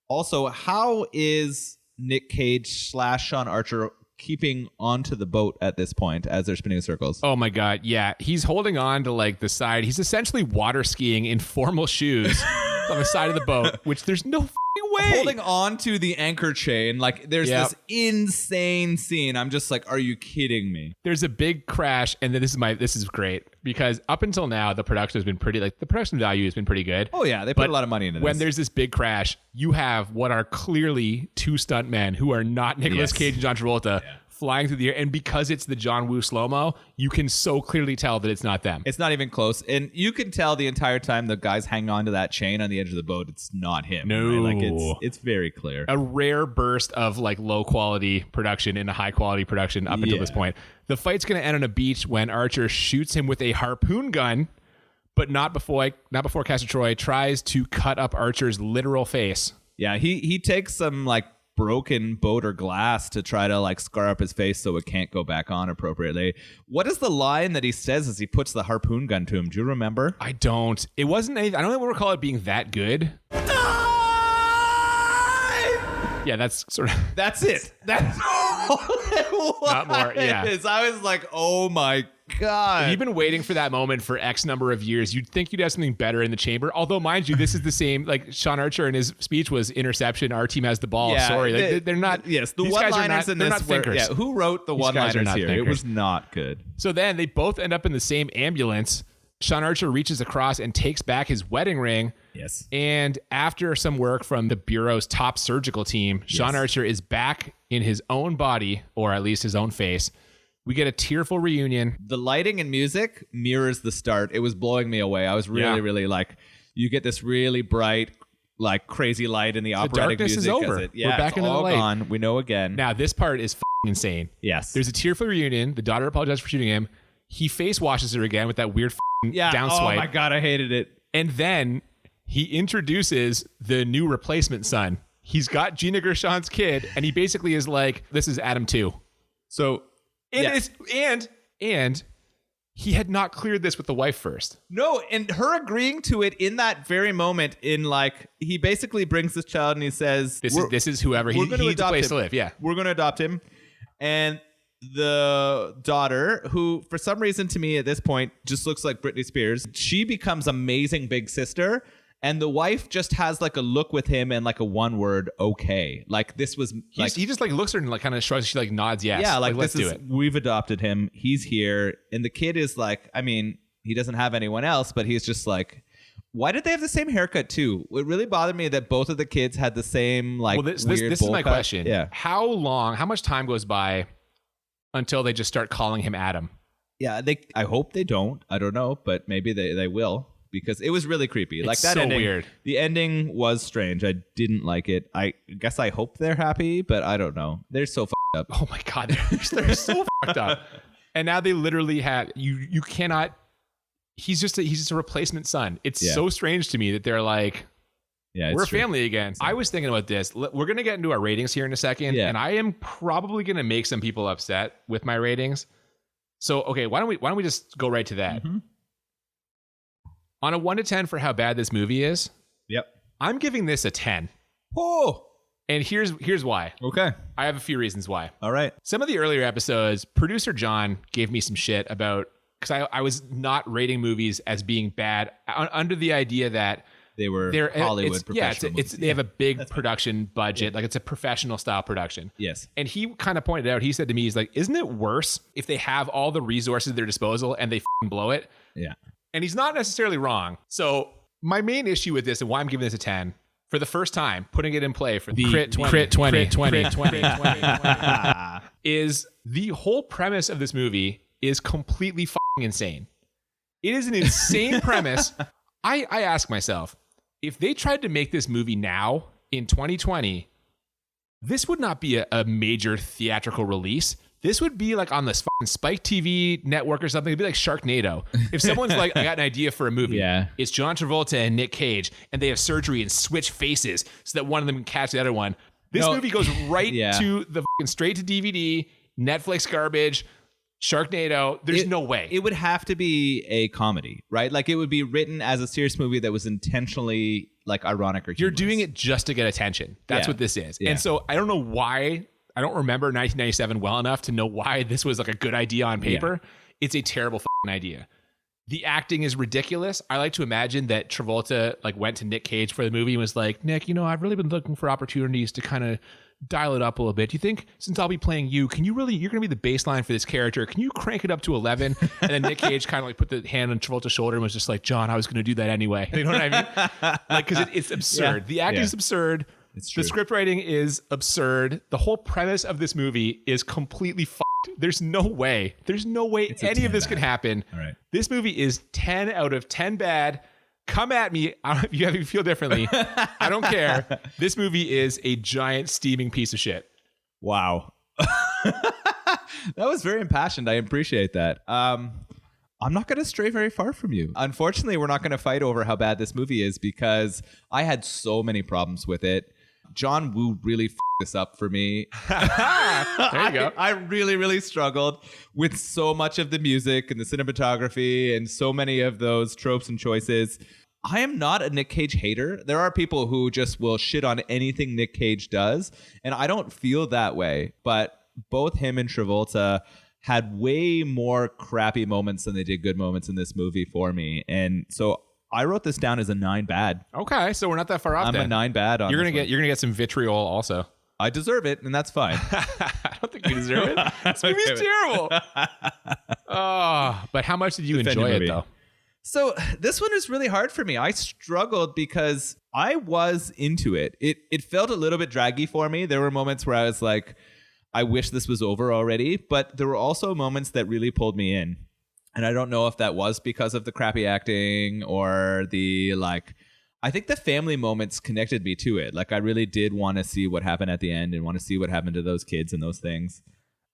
Speaker 2: Also, how is Nic Cage / Sean Archer keeping onto the boat at this point as they're spinning in circles?
Speaker 1: Oh my God. Yeah. He's holding on to the side. He's essentially water skiing in formal shoes on the side of the boat, which there's no way.
Speaker 2: Holding on to the anchor chain. There's this insane scene. I'm just are you kidding me?
Speaker 1: There's a big crash. And then this is great because up until now, the production has been pretty, the production value has been pretty good.
Speaker 2: Oh yeah. They put a lot of money into this.
Speaker 1: When there's this big crash, you have what are clearly two stuntmen who are not Nicolas Cage and John Travolta flying through the air. And because it's the John Woo slow-mo, you can so clearly tell that it's not them.
Speaker 2: It's not even close. And you can tell the entire time the guys hang on to that chain on the edge of the boat, it's not him.
Speaker 1: No.
Speaker 2: Right? It's very clear.
Speaker 1: A rare burst of low quality production into high quality production up until this point. The fight's going to end on a beach when Archer shoots him with a harpoon gun, but not before Castor Troy tries to cut up Archer's literal face.
Speaker 2: Yeah, he takes some broken boat or glass to try to scar up his face so it can't go back on appropriately. What is the line that he says as he puts the harpoon gun to him? Do you remember?
Speaker 1: I don't. It wasn't anything. I don't recall it being that good. Yeah, that's sort of...
Speaker 2: That's it. That's all it was.
Speaker 1: Not more, yeah.
Speaker 2: I was like, oh my God.
Speaker 1: You've been waiting for that moment for X number of years. You'd think you'd have something better in the chamber. Although, mind you, this is the same. Sean Archer in his speech was interception. Our team has the ball.
Speaker 2: Yeah,
Speaker 1: sorry. They're not.
Speaker 2: Yes, the one-liners in this
Speaker 1: not thinkers.
Speaker 2: Who wrote the one-liners here?
Speaker 1: Thinkers.
Speaker 2: It was not good.
Speaker 1: So then they both end up in the same ambulance. Sean Archer reaches across and takes back his wedding ring.
Speaker 2: Yes.
Speaker 1: And after some work from the Bureau's top surgical team, Sean Archer is back in his own body, or at least his own face. We get a tearful reunion.
Speaker 2: The lighting and music mirrors the start. It was blowing me away. I was really like, you get this really bright, like crazy light in the operatic
Speaker 1: darkness
Speaker 2: music.
Speaker 1: is over.
Speaker 2: We're
Speaker 1: back into the
Speaker 2: all
Speaker 1: light.
Speaker 2: gone. We know again.
Speaker 1: Now, this part is insane.
Speaker 2: Yes.
Speaker 1: There's a tearful reunion. The daughter apologizes for shooting him. He face washes her again with that weird down swipe.
Speaker 2: Oh my God, I hated it.
Speaker 1: And then he introduces the new replacement son. He's got Gina Gershon's kid, and he basically is like, this is Adam 2.
Speaker 2: So,
Speaker 1: and he had not cleared this with the wife first.
Speaker 2: no, and her agreeing to it in that very moment, in like, he basically brings this child and he says,
Speaker 1: This is whoever he
Speaker 2: gonna
Speaker 1: needs a
Speaker 2: adopt
Speaker 1: place
Speaker 2: him.
Speaker 1: to live. Yeah.
Speaker 2: We're going to adopt him. And the daughter, who for some reason to me at this point just looks like Britney Spears, she becomes amazing big sister. And the wife just has like a look with him and like a one word, okay. Like this was like,
Speaker 1: He just like looks at her and like kind of shrugs. She like nods yes.
Speaker 2: yeah, like
Speaker 1: let's
Speaker 2: this
Speaker 1: do
Speaker 2: is,
Speaker 1: it.
Speaker 2: we've adopted him. He's here. And the kid is like, I mean, he doesn't have anyone else, but he's just like, why did they have the same haircut too? It really bothered me that both of the kids had the same like
Speaker 1: Well, this
Speaker 2: weird
Speaker 1: is
Speaker 2: bowl
Speaker 1: my
Speaker 2: cut.
Speaker 1: question.
Speaker 2: Yeah.
Speaker 1: How much time goes by until they just start calling him Adam?
Speaker 2: Yeah, I hope they don't. I don't know, but maybe they will, because it was really creepy. Like that
Speaker 1: so
Speaker 2: ending,
Speaker 1: weird.
Speaker 2: The ending was strange. I didn't like it. I guess I hope they're happy, but I don't know. They're so fucked up.
Speaker 1: Oh my God, they're so fucked up. And now they literally have you cannot. He's just a replacement son. It's so strange to me that they're like,
Speaker 2: Yeah, it's
Speaker 1: we're a
Speaker 2: true.
Speaker 1: family again. I was thinking about this. We're going to get into our ratings here in a second.
Speaker 2: Yeah.
Speaker 1: And I am probably going to make some people upset with my ratings. So, okay, why don't we just go right to that?
Speaker 2: Mm-hmm.
Speaker 1: On a 1 to 10 for how bad this movie is,
Speaker 2: Yep.
Speaker 1: I'm giving this a 10.
Speaker 2: Oh,
Speaker 1: And here's why.
Speaker 2: okay.
Speaker 1: I have a few reasons why.
Speaker 2: All right.
Speaker 1: Some of the earlier episodes, producer John gave me some shit about, because I was not rating movies as being bad under the idea that
Speaker 2: They were
Speaker 1: they're
Speaker 2: Hollywood professional movies.
Speaker 1: they have a big production budget, like it's a professional style production.
Speaker 2: Yes.
Speaker 1: And he kind of pointed out, he said to me, he's like, isn't it worse if they have all the resources at their disposal and they blow it?
Speaker 2: Yeah.
Speaker 1: And he's not necessarily wrong. So my main issue with this and why I'm giving this a 10, for the first time, putting it in play for the Crit 20, is the whole premise of this movie is completely insane. It is an insane premise. I ask myself, if they tried to make this movie now in 2020, this would not be a major theatrical release. This would be like on this fucking Spike TV network or something. It'd be like Sharknado. If someone's like, I got an idea for a movie.
Speaker 2: Yeah.
Speaker 1: It's John Travolta and Nic Cage, and they have surgery and switch faces so that one of them can catch the other one. This movie goes right to the fucking straight to DVD, Netflix garbage, Sharknado. There's no way.
Speaker 2: It would have to be a comedy, right? Like it would be written as a serious movie that was intentionally like ironic or humorous.
Speaker 1: You're doing it just to get attention. That's what this is.
Speaker 2: Yeah.
Speaker 1: And so I don't know why. I don't remember 1997 well enough to know why this was like a good idea on paper. Yeah. It's a terrible idea. The acting is ridiculous. I like to imagine that Travolta like went to Nic Cage for the movie and was like, Nick, I've really been looking for opportunities to kind of dial it up a little bit. Do you think, since I'll be playing you, you're going to be the baseline for this character, can you crank it up to 11? And then Nic Cage kind of like put the hand on Travolta's shoulder and was just like, John, I was going to do that anyway. You know what I mean? Like, because it's absurd. Yeah. The acting is absurd.
Speaker 2: It's true.
Speaker 1: The script writing is absurd. The whole premise of this movie is completely fucked. There's no way any of this could happen.
Speaker 2: All right.
Speaker 1: This movie is 10 out of 10 bad. Come at me. If you feel differently. I don't care. This movie is a giant steaming piece of shit.
Speaker 2: Wow. That was very impassioned. I appreciate that. I'm not going to stray very far from you. Unfortunately, we're not going to fight over how bad this movie is because I had so many problems with it. John Woo really f***ed this up for me.
Speaker 1: There you go.
Speaker 2: I really, really struggled with so much of the music and the cinematography and so many of those tropes and choices. I am not a Nic Cage hater. There are people who just will shit on anything Nic Cage does, and I don't feel that way. But both him and Travolta had way more crappy moments than they did good moments in this movie for me. And so I wrote this down as a 9 bad.
Speaker 1: Okay, so we're not that far off.
Speaker 2: I'm a 9 bad on
Speaker 1: you're
Speaker 2: this
Speaker 1: gonna get some vitriol also.
Speaker 2: I deserve it, and that's fine.
Speaker 1: I don't think you deserve it. This movie's terrible. Oh, but how much did you enjoy it though?
Speaker 2: So this one is really hard for me. I struggled because I was into it. It felt a little bit draggy for me. There were moments where I was like, I wish this was over already. But there were also moments that really pulled me in. And I don't know if that was because of the crappy acting or the I think the family moments connected me to it. Like I really did want to see what happened at the end and want to see what happened to those kids and those things.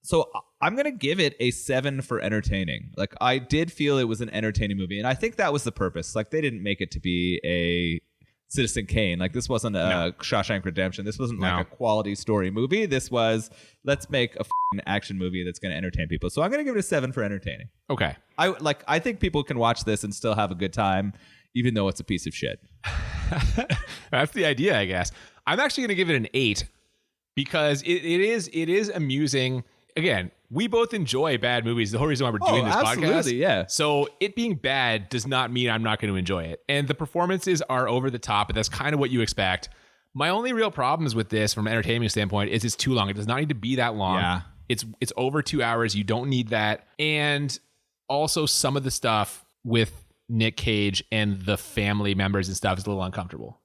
Speaker 2: So I'm going to give it a 7 for entertaining. Like I did feel it was an entertaining movie. And I think that was the purpose. Like they didn't make it to be a Citizen Kane. Like this wasn't a Shawshank Redemption. This wasn't like a quality story movie. This was, let's make a f***ing action movie that's going to entertain people. So I'm going to give it a 7 for entertaining.
Speaker 1: Okay.
Speaker 2: I think people can watch this and still have a good time, even though it's a piece of shit.
Speaker 1: That's the idea, I guess. I'm actually going to give it an 8 because it is amusing. Again, we both enjoy bad movies. The whole reason why we're doing this podcast.
Speaker 2: Yeah.
Speaker 1: So it being bad does not mean I'm not going to enjoy it. And the performances are over the top, but that's kind of what you expect. My only real problems with this from an entertainment standpoint is it's too long. It does not need to be that long.
Speaker 2: Yeah.
Speaker 1: It's over 2 hours. You don't need that. And also some of the stuff with Nic Cage and the family members and stuff is a little uncomfortable.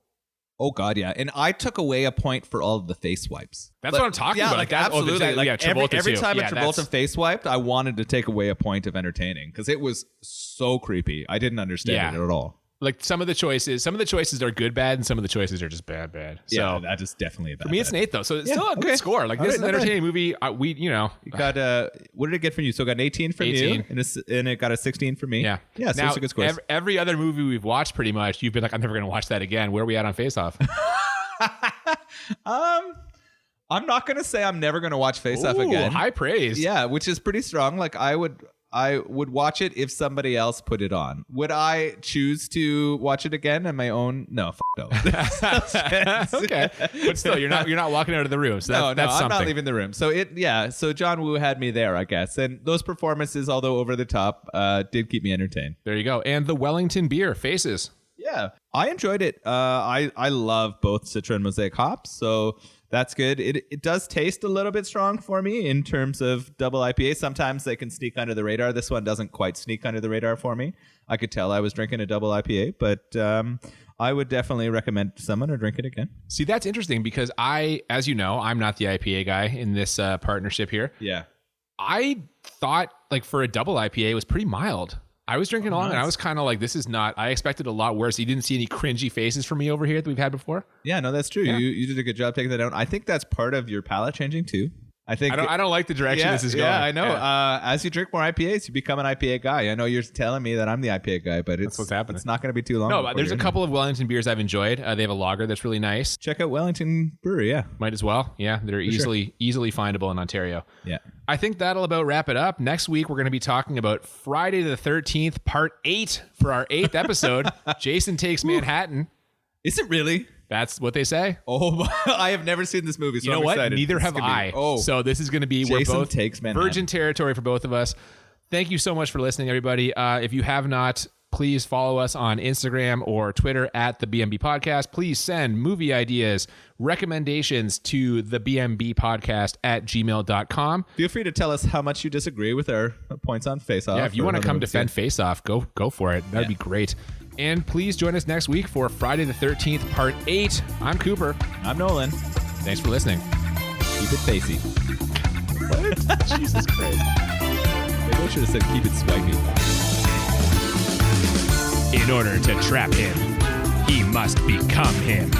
Speaker 2: Oh God, yeah. And I took away a point for all of the face wipes.
Speaker 1: That's what I'm talking about.
Speaker 2: Like absolutely. Every time
Speaker 1: a
Speaker 2: Travolta face wiped, I wanted to take away a point of entertaining because it was so creepy. I didn't understand it at all.
Speaker 1: Like some of the choices are good bad, and some of the choices are just bad. So
Speaker 2: yeah, that is definitely a bad.
Speaker 1: For me, it's an 8 though, so it's still a good score. Like this is an entertaining movie. You
Speaker 2: got what did it get from you? So it got an 18 from you, and it got a 16 from me.
Speaker 1: Yeah.
Speaker 2: So
Speaker 1: now,
Speaker 2: it's a good score.
Speaker 1: Every other movie we've watched, pretty much, you've been like, I'm never going to watch that again. Where are we at on Face Off?
Speaker 2: I'm not going to say I'm never going to watch Face Off again.
Speaker 1: High praise.
Speaker 2: Yeah, which is pretty strong. Like I would watch it if somebody else put it on. Would I choose to watch it again on my own? No, no.
Speaker 1: Okay, but still, you're not walking out of the room. So that's
Speaker 2: I'm
Speaker 1: something.
Speaker 2: not leaving the room. So So John Woo had me there, I guess, and those performances, although over the top, did keep me entertained.
Speaker 1: There you go. And the Wellington beer, Faces.
Speaker 2: Yeah, I enjoyed it. I love both Citra and Mosaic hops, so that's good. It does taste a little bit strong for me in terms of double IPA. Sometimes they can sneak under the radar. This one doesn't quite sneak under the radar for me. I could tell I was drinking a double IPA, but I would definitely recommend someone to drink it again.
Speaker 1: See, that's interesting because as you know, I'm not the IPA guy in this partnership here.
Speaker 2: Yeah.
Speaker 1: I thought like for a double IPA it was pretty mild. I was drinking along and I was kind of like, this is not, I expected a lot worse. You didn't see any cringy faces from me over here that we've had before?
Speaker 2: Yeah, no, that's true. Yeah. You did a good job taking that down. I think that's part of your palate changing too. I don't
Speaker 1: like the direction this is going.
Speaker 2: Yeah, I know. Yeah. As you drink more IPAs, you become an IPA guy. I know you're telling me that I'm the IPA guy, but that's what's happening. It's not going to be too long.
Speaker 1: No, there's a couple of Wellington beers I've enjoyed. They have a lager that's really nice.
Speaker 2: Check out Wellington Brewery. Yeah,
Speaker 1: might as well. Yeah, they're easily findable in Ontario.
Speaker 2: Yeah,
Speaker 1: I think that'll about wrap it up. Next week we're going to be talking about Friday the 13th, Part 8 for our 8th episode. Jason Takes Manhattan.
Speaker 2: Is it really?
Speaker 1: That's what they say.
Speaker 2: Oh, I have never seen this movie, so
Speaker 1: you know
Speaker 2: I'm
Speaker 1: what?
Speaker 2: excited.
Speaker 1: Neither have I. So this is going to be
Speaker 2: Jason Takes Manhattan.
Speaker 1: Virgin territory for both of us. Thank you so much for listening, everybody. If you have not, please follow us on Instagram or Twitter at the BMB Podcast. Please send movie ideas, recommendations to the BMB Podcast at gmail.com.
Speaker 2: Feel free to tell us how much you disagree with our points on Face Off.
Speaker 1: Yeah, if you want to come defend Face Off, go for it. That'd be great. And please join us next week for Friday the 13th, Part 8. I'm Cooper.
Speaker 2: I'm Nolan.
Speaker 1: Thanks for listening.
Speaker 2: Keep it facey.
Speaker 1: What? Jesus Christ.
Speaker 2: Maybe I should have said keep it swipey.
Speaker 1: In order to trap him, he must become him.